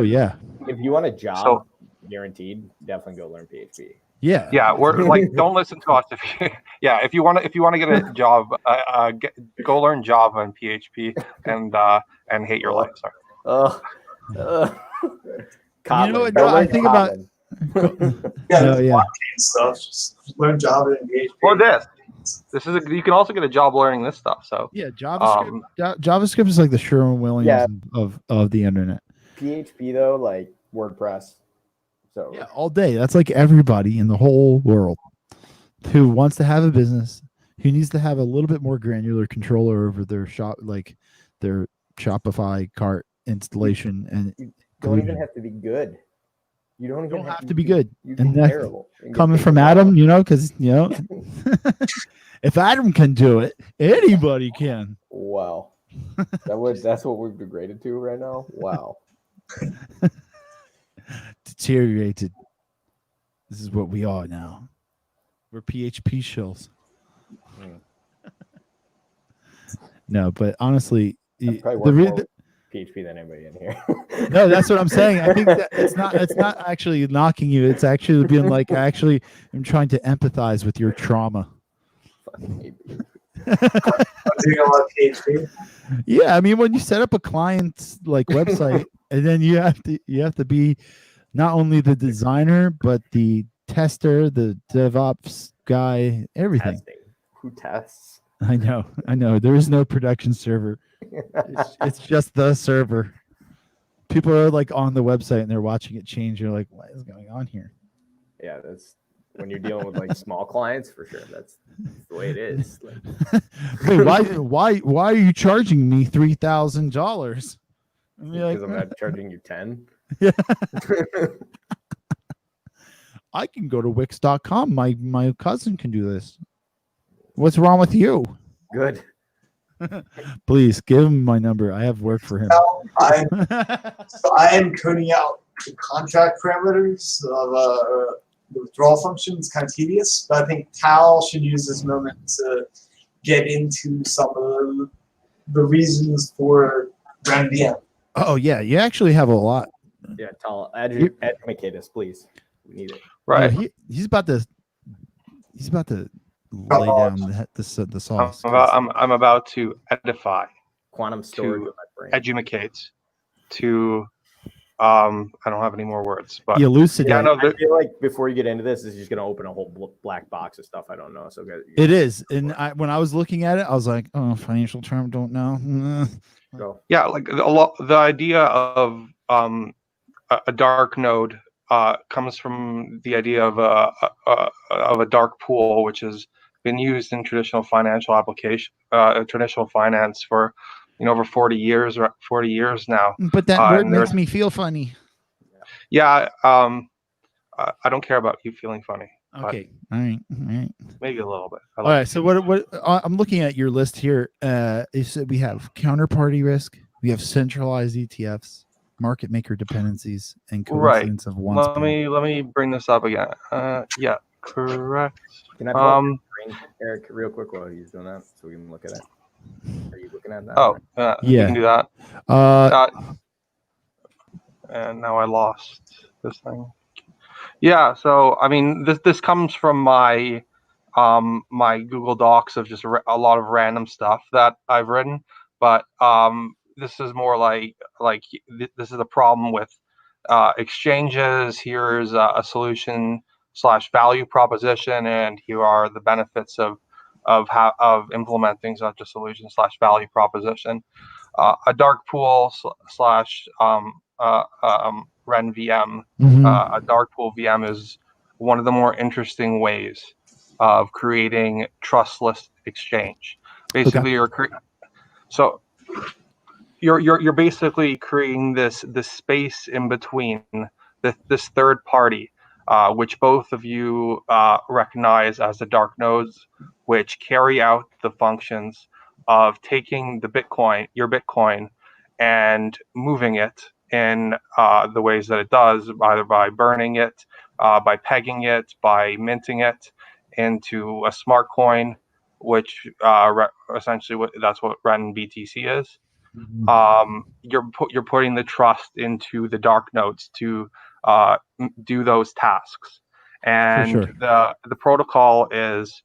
yeah. if you want a job So- guaranteed, definitely go learn PHP. Yeah. we're like, don't listen to us if you want to get a job, go learn Java and PHP and hate your life. Sorry. Kotlin. You know what? Go I learn think about. Kotlin. Oh, yeah. blockchain stuff. Just learn Java and PHP. Or this is you can also get a job learning this stuff. So Yeah, JavaScript. JavaScript is like the Sherwin-Williams of the internet. PHP though, like WordPress. So Yeah, all day. That's like everybody in the whole world who wants to have a business, who needs to have a little bit more granular controller over their shop, like their Shopify cart installation. And you don't even have to be good. You don't even have to be good. You And be that's terrible. And get coming paid from well. Adam, because if Adam can do it, anybody can. Wow. That's what we've degraded to right now. Wow. Deteriorated. This is what we are now. We're PHP shills. No, but honestly, I probably the work more PHP than anybody in here. no, that's what I'm saying. I think that it's not actually knocking you. It's actually being like, actually, I'm trying to empathize with your trauma. Doing a lot of PHP. Yeah, I mean, when you set up a client's like website, and then you have to be not only the designer but the tester, the DevOps guy, everything. Testing. Who tests? I know. There is no production server. It's just the server. People are like on the website and they're watching it change. You're like, what is going on here? Yeah, that's when you're dealing with like small clients for sure. That's the way it is. Like, Wait, why are you charging me $3,000? because I'm not charging you 10. Yeah. I can go to Wix.com. My cousin can do this. What's wrong with you? Good. Please give him my number. I have work for him. I am coding out the contract parameters of the withdrawal function. It's kind of tedious, but I think Tal should use this moment to get into some of the reasons for RenVM. Oh yeah, you actually have a lot. Yeah, Tal, educate us, please. We need it. Right. He's about to lay down the sauce. I'm about to edify, Quantum storage of my brain. educate, to I don't have any more words, but Elucidate. yeah, no, I feel like before you get into this is just going to open a whole black box of stuff I don't know. So it is, and when I was looking at it, I was like, "Oh, financial term, don't know." Go. yeah, like the idea of a dark node comes from the idea of a dark pool, which has been used in traditional financial application, traditional finance for over 40 years now. But that word and makes me feel funny. Yeah, I don't care about you feeling funny. Okay, all right. Maybe a little bit. All right. So what I'm looking at your list here. Is that we have counterparty risk, we have centralized ETFs, market maker dependencies, and coincidence of one. Let me bring this up again. Yeah, correct. Can I pull up your screen, Eric, real quick while he's doing that, so we can look at it? Are you looking at that? Oh, Yeah. You can do that. And now I lost this thing. Yeah, so I mean, this comes from my my Google Docs of just a lot of random stuff that I've written, but this is more like this is a problem with exchanges. Here's a solution / value proposition, and here are the benefits of implementing such a solution / value proposition. A dark pool / RenVM. A dark pool VM is one of the more interesting ways of creating trustless exchange. Basically, you're basically creating this space in between this third party which both of you recognize as the dark nodes, which carry out the functions of taking your Bitcoin, and moving it in the ways that it does, either by burning it, by pegging it, by minting it into a smart coin, which essentially that's what RenBTC is. You're putting the trust into the dark nodes to do those tasks, and sure. the protocol is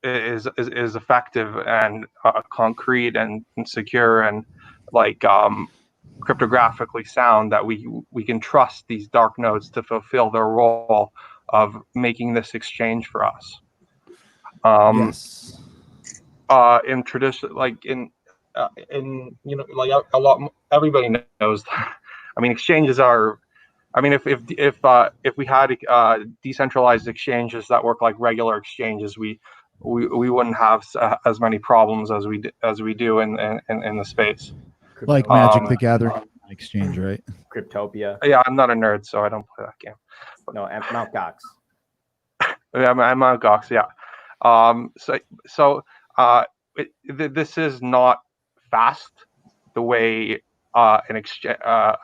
effective and concrete and secure and like cryptographically sound, that we can trust these dark nodes to fulfill their role of making this exchange for us. Yes. In tradition, like in like a lot, everybody knows that. I mean, exchanges are. I mean, if we had decentralized exchanges that work like regular exchanges, we wouldn't have as many problems as we do in the space. Like Magic the Gathering exchange, right? Cryptopia. Yeah, I'm not a nerd, so I don't play that game. No, Mt. Gox. Yeah, I'm a Gox. Yeah. This is not fast the way a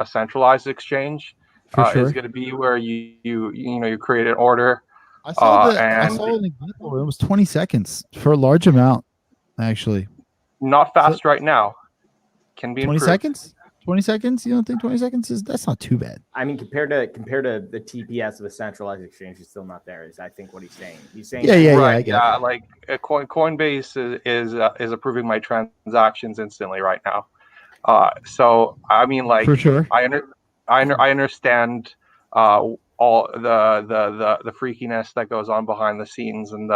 centralized exchange is going to be, where you create an order. I saw an example. It was 20 seconds for a large amount, actually. Not fast right now. Can be 20 improved. seconds. 20 seconds? You don't think 20 seconds that's not too bad? I mean, compared to the TPS of a centralized exchange, it's still not there. Is I think what he's saying. He's saying yeah. Like Coinbase is approving my transactions instantly right now. So I mean, like, for sure, I understand all the freakiness that goes on behind the scenes, and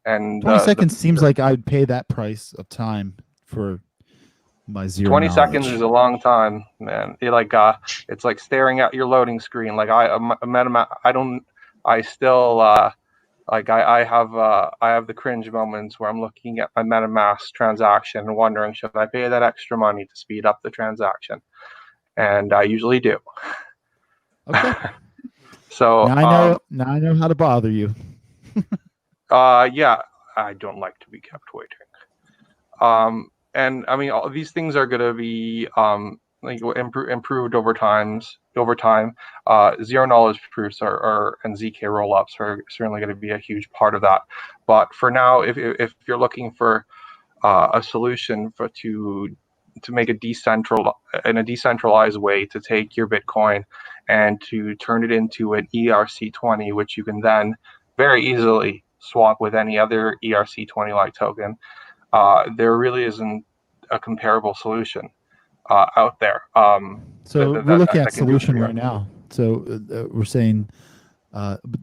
20 seconds seems like I'd pay that price of time for my zero 20 knowledge. seconds is a long time, man. It's like staring at your loading screen. Like I have the cringe moments where I'm looking at my MetaMask transaction and wondering, should I pay that extra money to speed up the transaction? And I usually do. Okay. So now I know how to bother you. Yeah, I don't like to be kept waiting. And I mean, all these things are going to be like improved over time. Zero knowledge proofs and ZK rollups are certainly going to be a huge part of that. But for now, if you're looking for a solution to make in a decentralized way to take your Bitcoin and to turn it into an ERC20, which you can then very easily swap with any other ERC20 like token, there really isn't a comparable solution out there. So we're looking at solution right now. So we're saying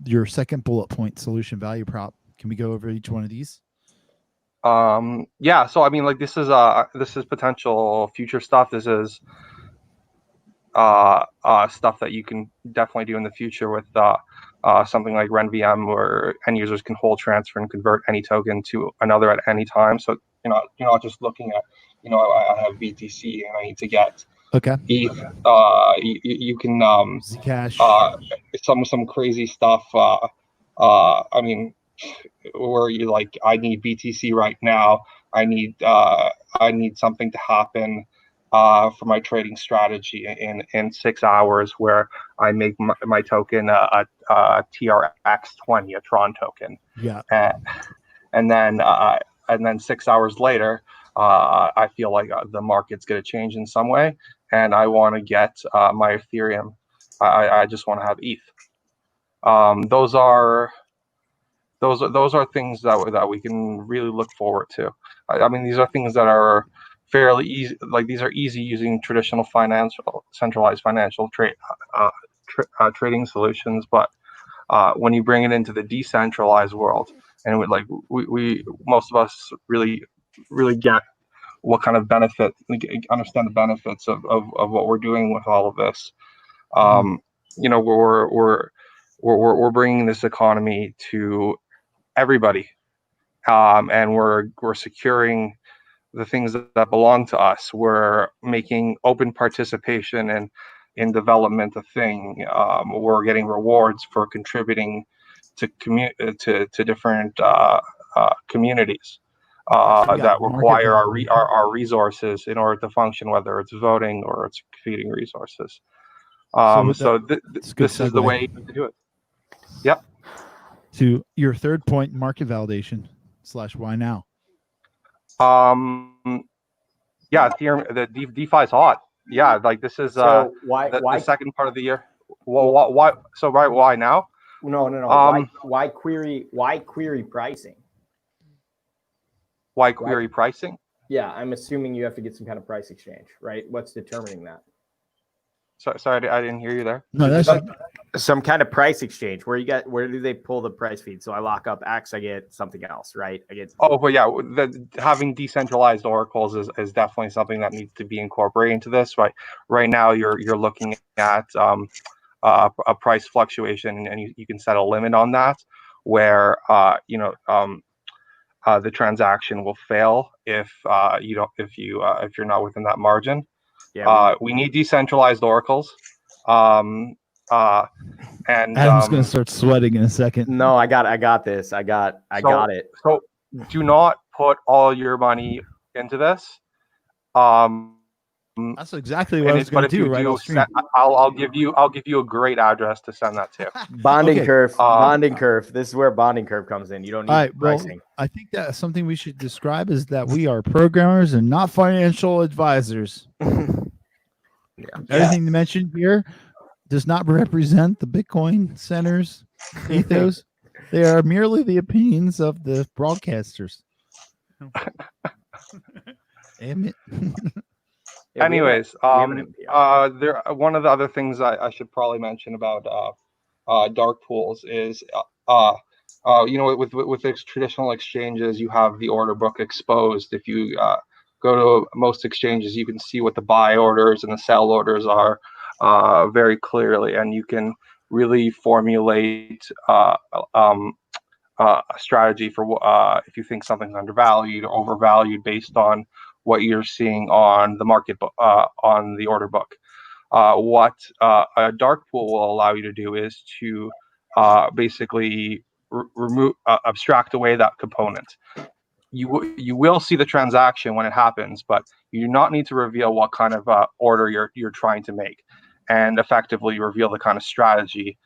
your second bullet point, solution value prop. Can we go over each one of these? Yeah. So I mean, like, this is potential future stuff. This is stuff that you can definitely do in the future with something like RenVM, where end users can hold, transfer, and convert any token to another at any time. So you're not just looking at, I have BTC and I need to get ETH. You can Zcash, some crazy stuff. I mean, where you like, I need BTC right now. I need something to happen for my trading strategy in 6 hours, where I make my token a TRX20, a Tron token. Yeah. And then 6 hours later, I feel like the market's going to change in some way, and I want to get my Ethereum. I just want to have ETH. Those are things that we can really look forward to. I mean, these are things that are fairly easy. Like, these are easy using traditional centralized financial trading solutions. But when you bring it into the decentralized world, and we most of us really get what kind of benefit, understand the benefits of what we're doing with all of this. We're bringing this economy to everybody, and we're securing the things that belong to us. We're making open participation in development a thing. We're getting rewards for contributing to different communities that require our resources in order to function, whether it's voting or it's computing resources. This is the way to do it. Yep. To your third point, market validation / why now? Yeah, Ethereum, the DeFi is hot. Yeah, like this is so why the second part of the year. Well, why? So why now? No. Why query pricing? Why query pricing? Yeah, I'm assuming you have to get some kind of price exchange, right? What's determining that? Sorry, I didn't hear you there. No, that's some kind of price exchange. Where do they pull the price feed? So I lock up X, I get something else, right? But yeah, having decentralized oracles is definitely something that needs to be incorporated into this. Right now, you're looking at a price fluctuation, and you can set a limit on that, where the transaction will fail if you're not within that margin. Yeah, we need decentralized oracles. And Adam's gonna start sweating in a second. No, I got this. I got it. So do not put all your money into this. That's exactly what I was going to do. Right, I'll give you a great address to send that to. Bonding curve. Bonding curve. This is where bonding curve comes in. You don't need pricing. I think that something we should describe is that we are programmers and not financial advisors. Everything mentioned here does not represent the Bitcoin center's ethos. They are merely the opinions of the broadcasters. Damn it. Anyways, one of the other things I should probably mention about dark pools is with traditional exchanges, you have the order book exposed. If you go to most exchanges, you can see what the buy orders and the sell orders are very clearly, and you can really formulate a strategy for if you think something's undervalued or overvalued based on what you're seeing on the market on the order book. What a dark pool will allow you to do is to basically remove abstract away that component. You will see the transaction when it happens, but you do not need to reveal what kind of order you're trying to make, and effectively reveal the kind of strategy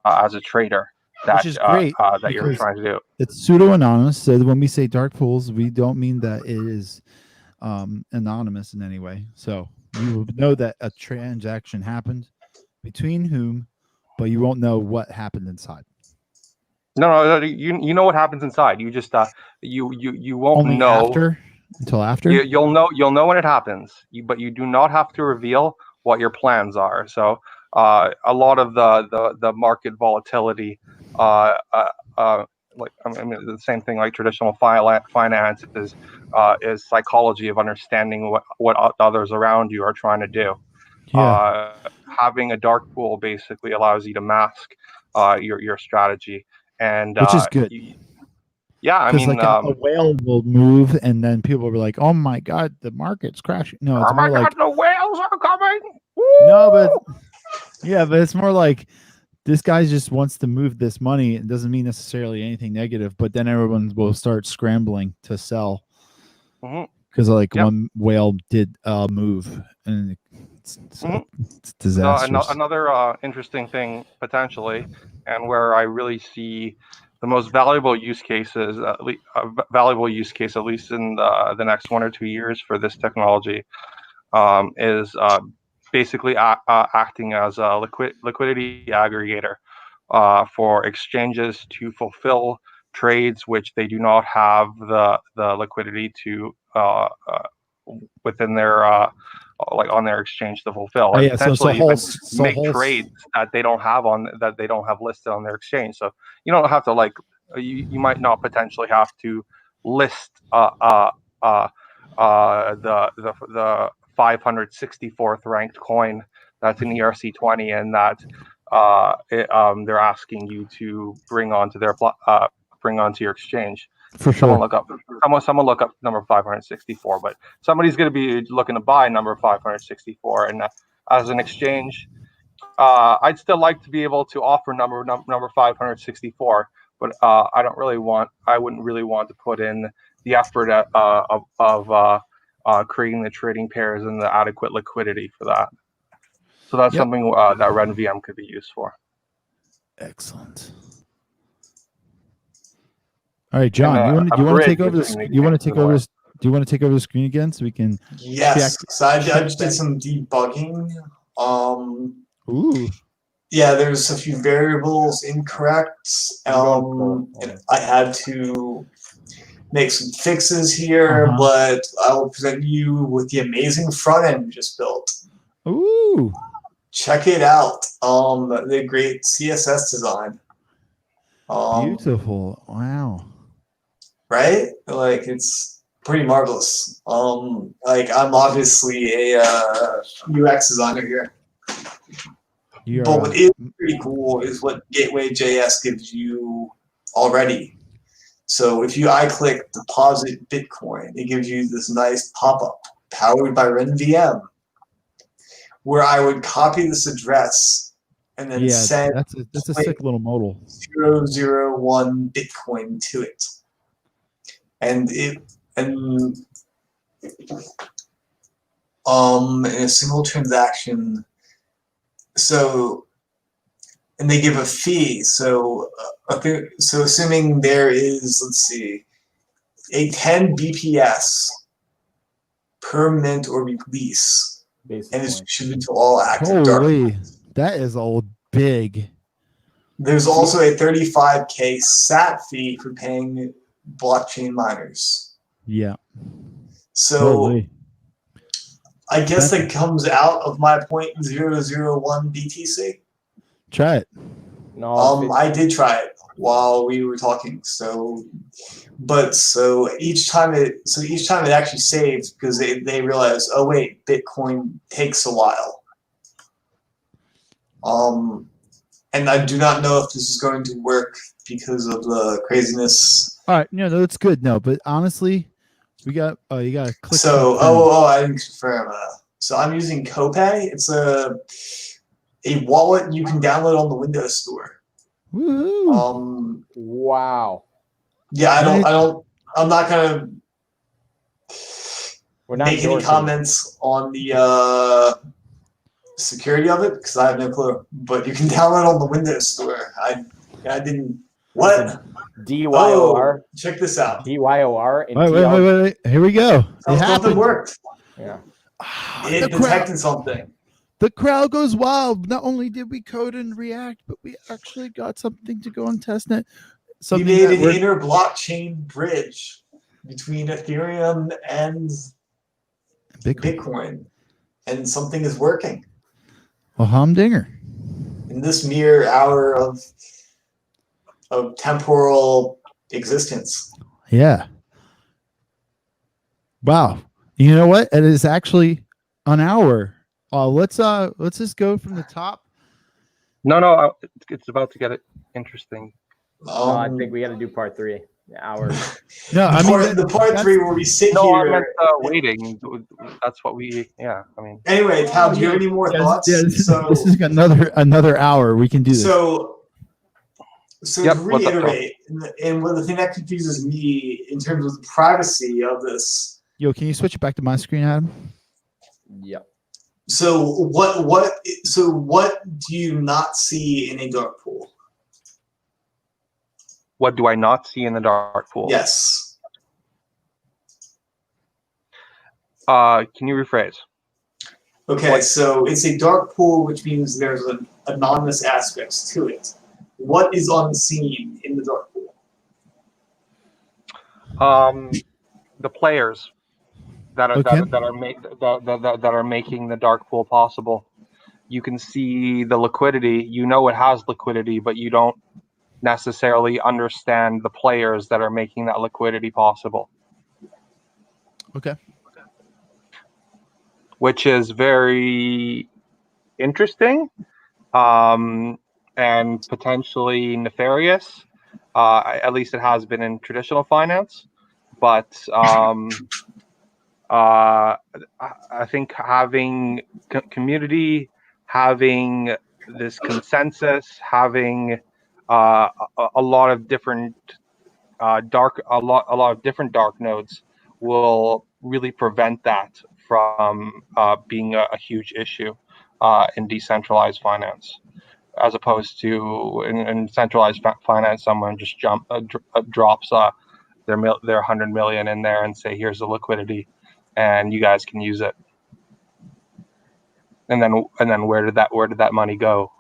as a trader that, which is great that you're trying to do. It's pseudo anonymous, so when we say dark pools, we don't mean that it is anonymous in any way. So you will know that a transaction happened between whom, but you won't know what happened inside. No, you know what happens inside. You just you won't only know until after. You'll know when it happens. But you do not have to reveal what your plans are. So a lot of the market volatility, the same thing like traditional finance is psychology of understanding what others around you are trying to do. Yeah. Having a dark pool basically allows you to mask your strategy. And which is good. I mean, a whale will move, and then people will be like, "Oh my god, the market's crashing." No, it's more like the whales are coming. Woo! No, but it's more like this guy just wants to move this money. It doesn't mean necessarily anything negative, but then everyone will start scrambling to sell because one whale did move, and it's disastrous. So another interesting thing potentially, and where I really see the most valuable use cases, at least in the next 1 or 2 years for this technology, is basically acting as a liquidity aggregator for exchanges to fulfill trades which they do not have the liquidity to within their on their exchange to fulfill. Oh, yeah, so make trades that they don't have listed on their exchange. So you don't have to you might not potentially have to list the 564th ranked coin that's in ERC20 and that they're asking you to bring onto your exchange. For sure. Someone look up number 564, but somebody's going to be looking to buy number 564, and as an exchange. I'd still like to be able to offer number 564, but I wouldn't really want to put in the effort of creating the trading pairs and the adequate liquidity for that. So that's something that RenVM could be used for. Excellent. All right, John, you want to take over this? You want to take over this? Do you want to take over the screen again so we can? Yes. So I just did some debugging. Ooh. Yeah, there's a few variables incorrect. And I had to make some fixes here, but I will present you with the amazing front end we just built. Ooh. Check it out. The great CSS design. Beautiful. Wow. Right? Like, it's pretty marvelous. Like, I'm obviously a UX designer here. But what is pretty cool is what Gateway.js gives you already. So if I click deposit Bitcoin, it gives you this nice pop-up powered by RenVM, where I would copy this address and then send that's a sick little modal 001 Bitcoin to it. And in a single transaction. So, and they give a fee. So, so assuming there is, let's see, a 10 BPS per mint or release, and it's distributed to all active dark. Holy, that is all big. There's also a 35K SAT fee for paying blockchain miners. Yeah. So. Holy. I guess that comes out of my 0.001 BTC. Try it. No, I did try it while we were talking. So each time it actually saves because they realize, oh wait, Bitcoin takes a while. And I do not know if this is going to work because of the craziness. All right, no, that's good. No, but honestly. We got you got to click. So I didn't confirm. So I'm using Copay. It's a wallet you can download on the Windows Store. Woohoo! Wow. Yeah, I'm not gonna make any comments on the security of it because I have no clue. But you can download on the Windows Store. I didn't. What? DYOR. Oh, check this out. DYOR. Wait. Here we go. Something worked. Yeah. It detected something. The crowd goes wild. Not only did we code in React, but we actually got something to go on testnet. We made an inner blockchain bridge between Ethereum and Bitcoin. And something is working. Well, humdinger. In this mere hour of temporal existence. Yeah. Wow. You know what? It is actually an hour. Let's just go from the top. No, it's about to get it interesting. I think we got to do part 3. Hour. No, I mean the part 3 where we sit here. No, I meant waiting. That's what we. Yeah, I mean. Anyway, Tal, do you have any more thoughts? Yeah, this is another hour. We can do this. So to reiterate, and the thing that confuses me in terms of the privacy of this. Yo, can you switch it back to my screen, Adam? Yep. So what do you not see in a dark pool? What do I not see in the dark pool? Yes. Can you rephrase? Okay, so it's a dark pool, which means there's an anonymous aspects to it. What is on the scene in the dark pool? The players that are making the dark pool possible. You can see the liquidity. You know it has liquidity, but you don't necessarily understand the players that are making that liquidity possible. Okay. Which is very interesting. And potentially nefarious. At least it has been in traditional finance. But I think having community, having this consensus, having a lot of different a lot of different dark nodes will really prevent that from being a huge issue in decentralized finance, as opposed to in centralized finance, someone just drops their 100 million in there and say, here's the liquidity, and you guys can use it. And then where did that money go?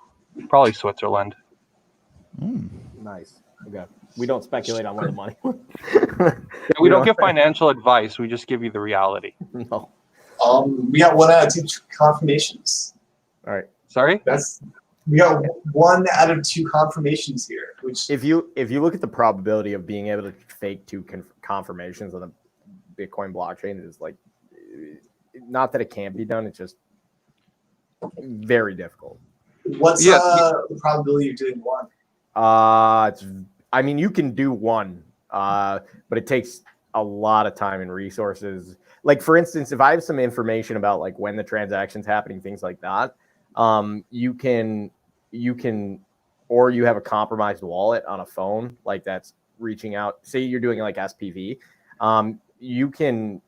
Probably Switzerland. Nice. Okay. We don't speculate on where the money went. We don't give financial advice. We just give you the reality. No. We got 1 out of 2 confirmations. All right. Sorry? We got 1 out of 2 confirmations here. Which if you look at the probability of being able to fake 2 confirmations on the Bitcoin blockchain, is like, not that it can't be done, it's just very difficult. What's the probability of doing 1? I mean, you can do 1, but it takes a lot of time and resources. Like, for instance, if I have some information about like when the transaction's happening, things like that, you can, or you have a compromised wallet on a phone, like that's reaching out. Say you're doing like SPV, you can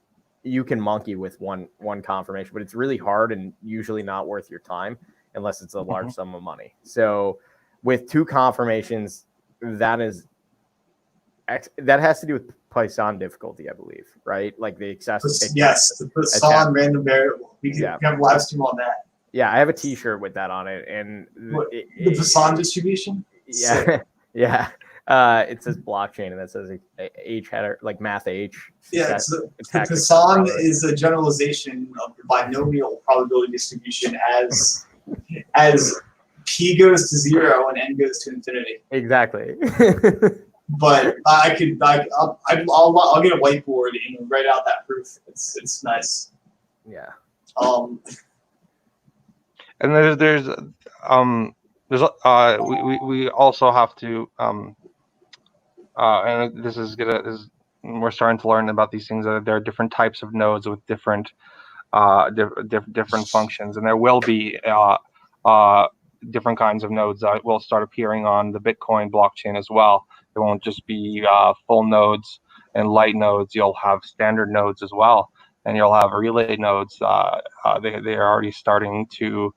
monkey with one confirmation, but it's really hard and usually not worth your time unless it's a large sum of money. So with 2 confirmations, that has to do with Python difficulty, I believe, right? Like the yes, the Python random variable. We can have a live stream on that. Yeah, I have a T-shirt with that on it, and the Python distribution. Yeah, yeah. It says blockchain, and that says H header, like math H. Yeah, the Python is a generalization of the binomial probability distribution as p goes to 0 and n goes to infinity. Exactly. But I'll get a whiteboard and write out that proof. It's nice. Yeah. And we also have to and we're starting to learn about these things. There are different types of nodes with different different functions, and there will be different kinds of nodes that will start appearing on the Bitcoin blockchain as well. It won't just be full nodes and light nodes. You'll have standard nodes as well, and you'll have relay nodes. They are already starting to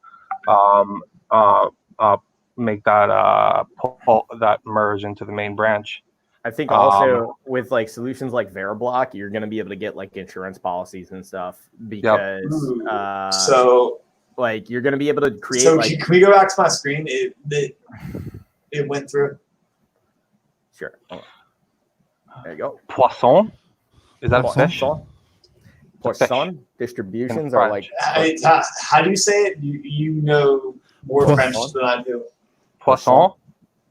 make that merge into the main branch. I think also with like solutions like Veriblock, you're going to be able to get like insurance policies and stuff because so like you're going to be able to create. So like, can we go back to my screen? It went through. Sure. There you go. Poisson. Is that a fish? Poisson distributions are like. How do you say it? You know more French than I do. Poisson.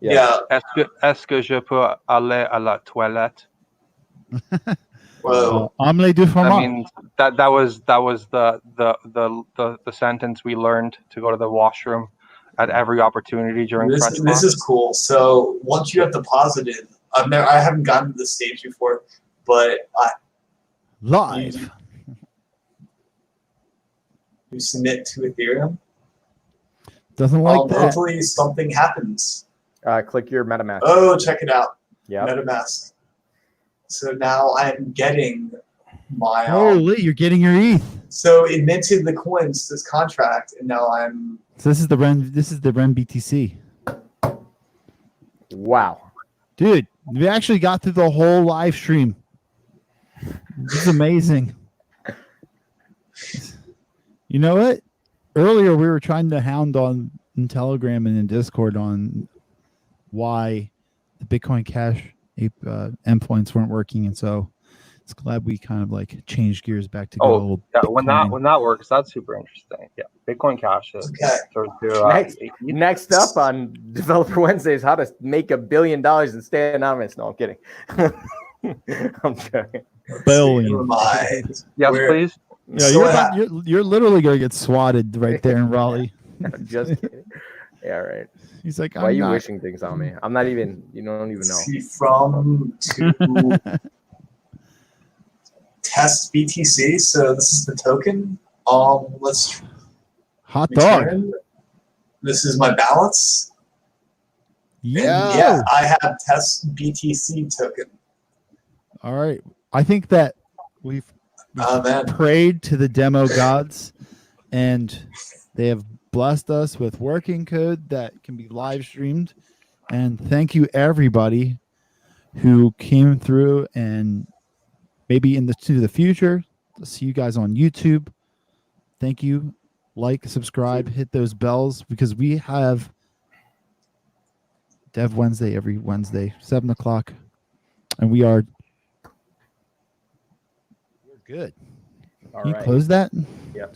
Yeah. Est-ce que je peux aller à la toilette? Well, omelette du fromage. I mean, that was the sentence we learned to go to the washroom at every opportunity during French class. This is cool. So once you have deposited, I haven't gotten to this stage before, but live. You submit to Ethereum. Doesn't like that. Hopefully something happens. Click your MetaMask. Oh, check it out. Yeah. MetaMask. So now I'm getting my. Holy, you're getting your ETH. So it minted the coins, this contract, and now I'm. So this is the Ren BTC. Wow, dude, we actually got through the whole live stream. This is amazing. You know what? Earlier we were trying to hound on in Telegram and in Discord on why the Bitcoin Cash endpoints weren't working, and so it's glad we kind of like changed gears back to go. Yeah, when that works, that's super interesting. Yeah, Bitcoin Cash is next up on Developer Wednesdays, how to make $1 billion and stay anonymous. No, I'm kidding. I'm joking. Billion. Yes, please. Yeah, you're literally gonna get swatted right there in Raleigh. Just kidding. Yeah, right. He's like, why are you wishing things on me? I'm not even. You don't even know. From to test BTC. So this is the token. Let's Hot dog. return. This is my balance. Yeah. And yeah, I have test BTC token. All right. I think that we've Oh man. prayed to the demo gods, and they have blessed us with working code that can be live streamed. And thank you everybody who came through, and maybe to the future, I'll see you guys on YouTube. Thank you. Like, subscribe, hit those bells, because we have Dev Wednesday every Wednesday, 7 o'clock. And we're good. All Can you right. close that? Yep.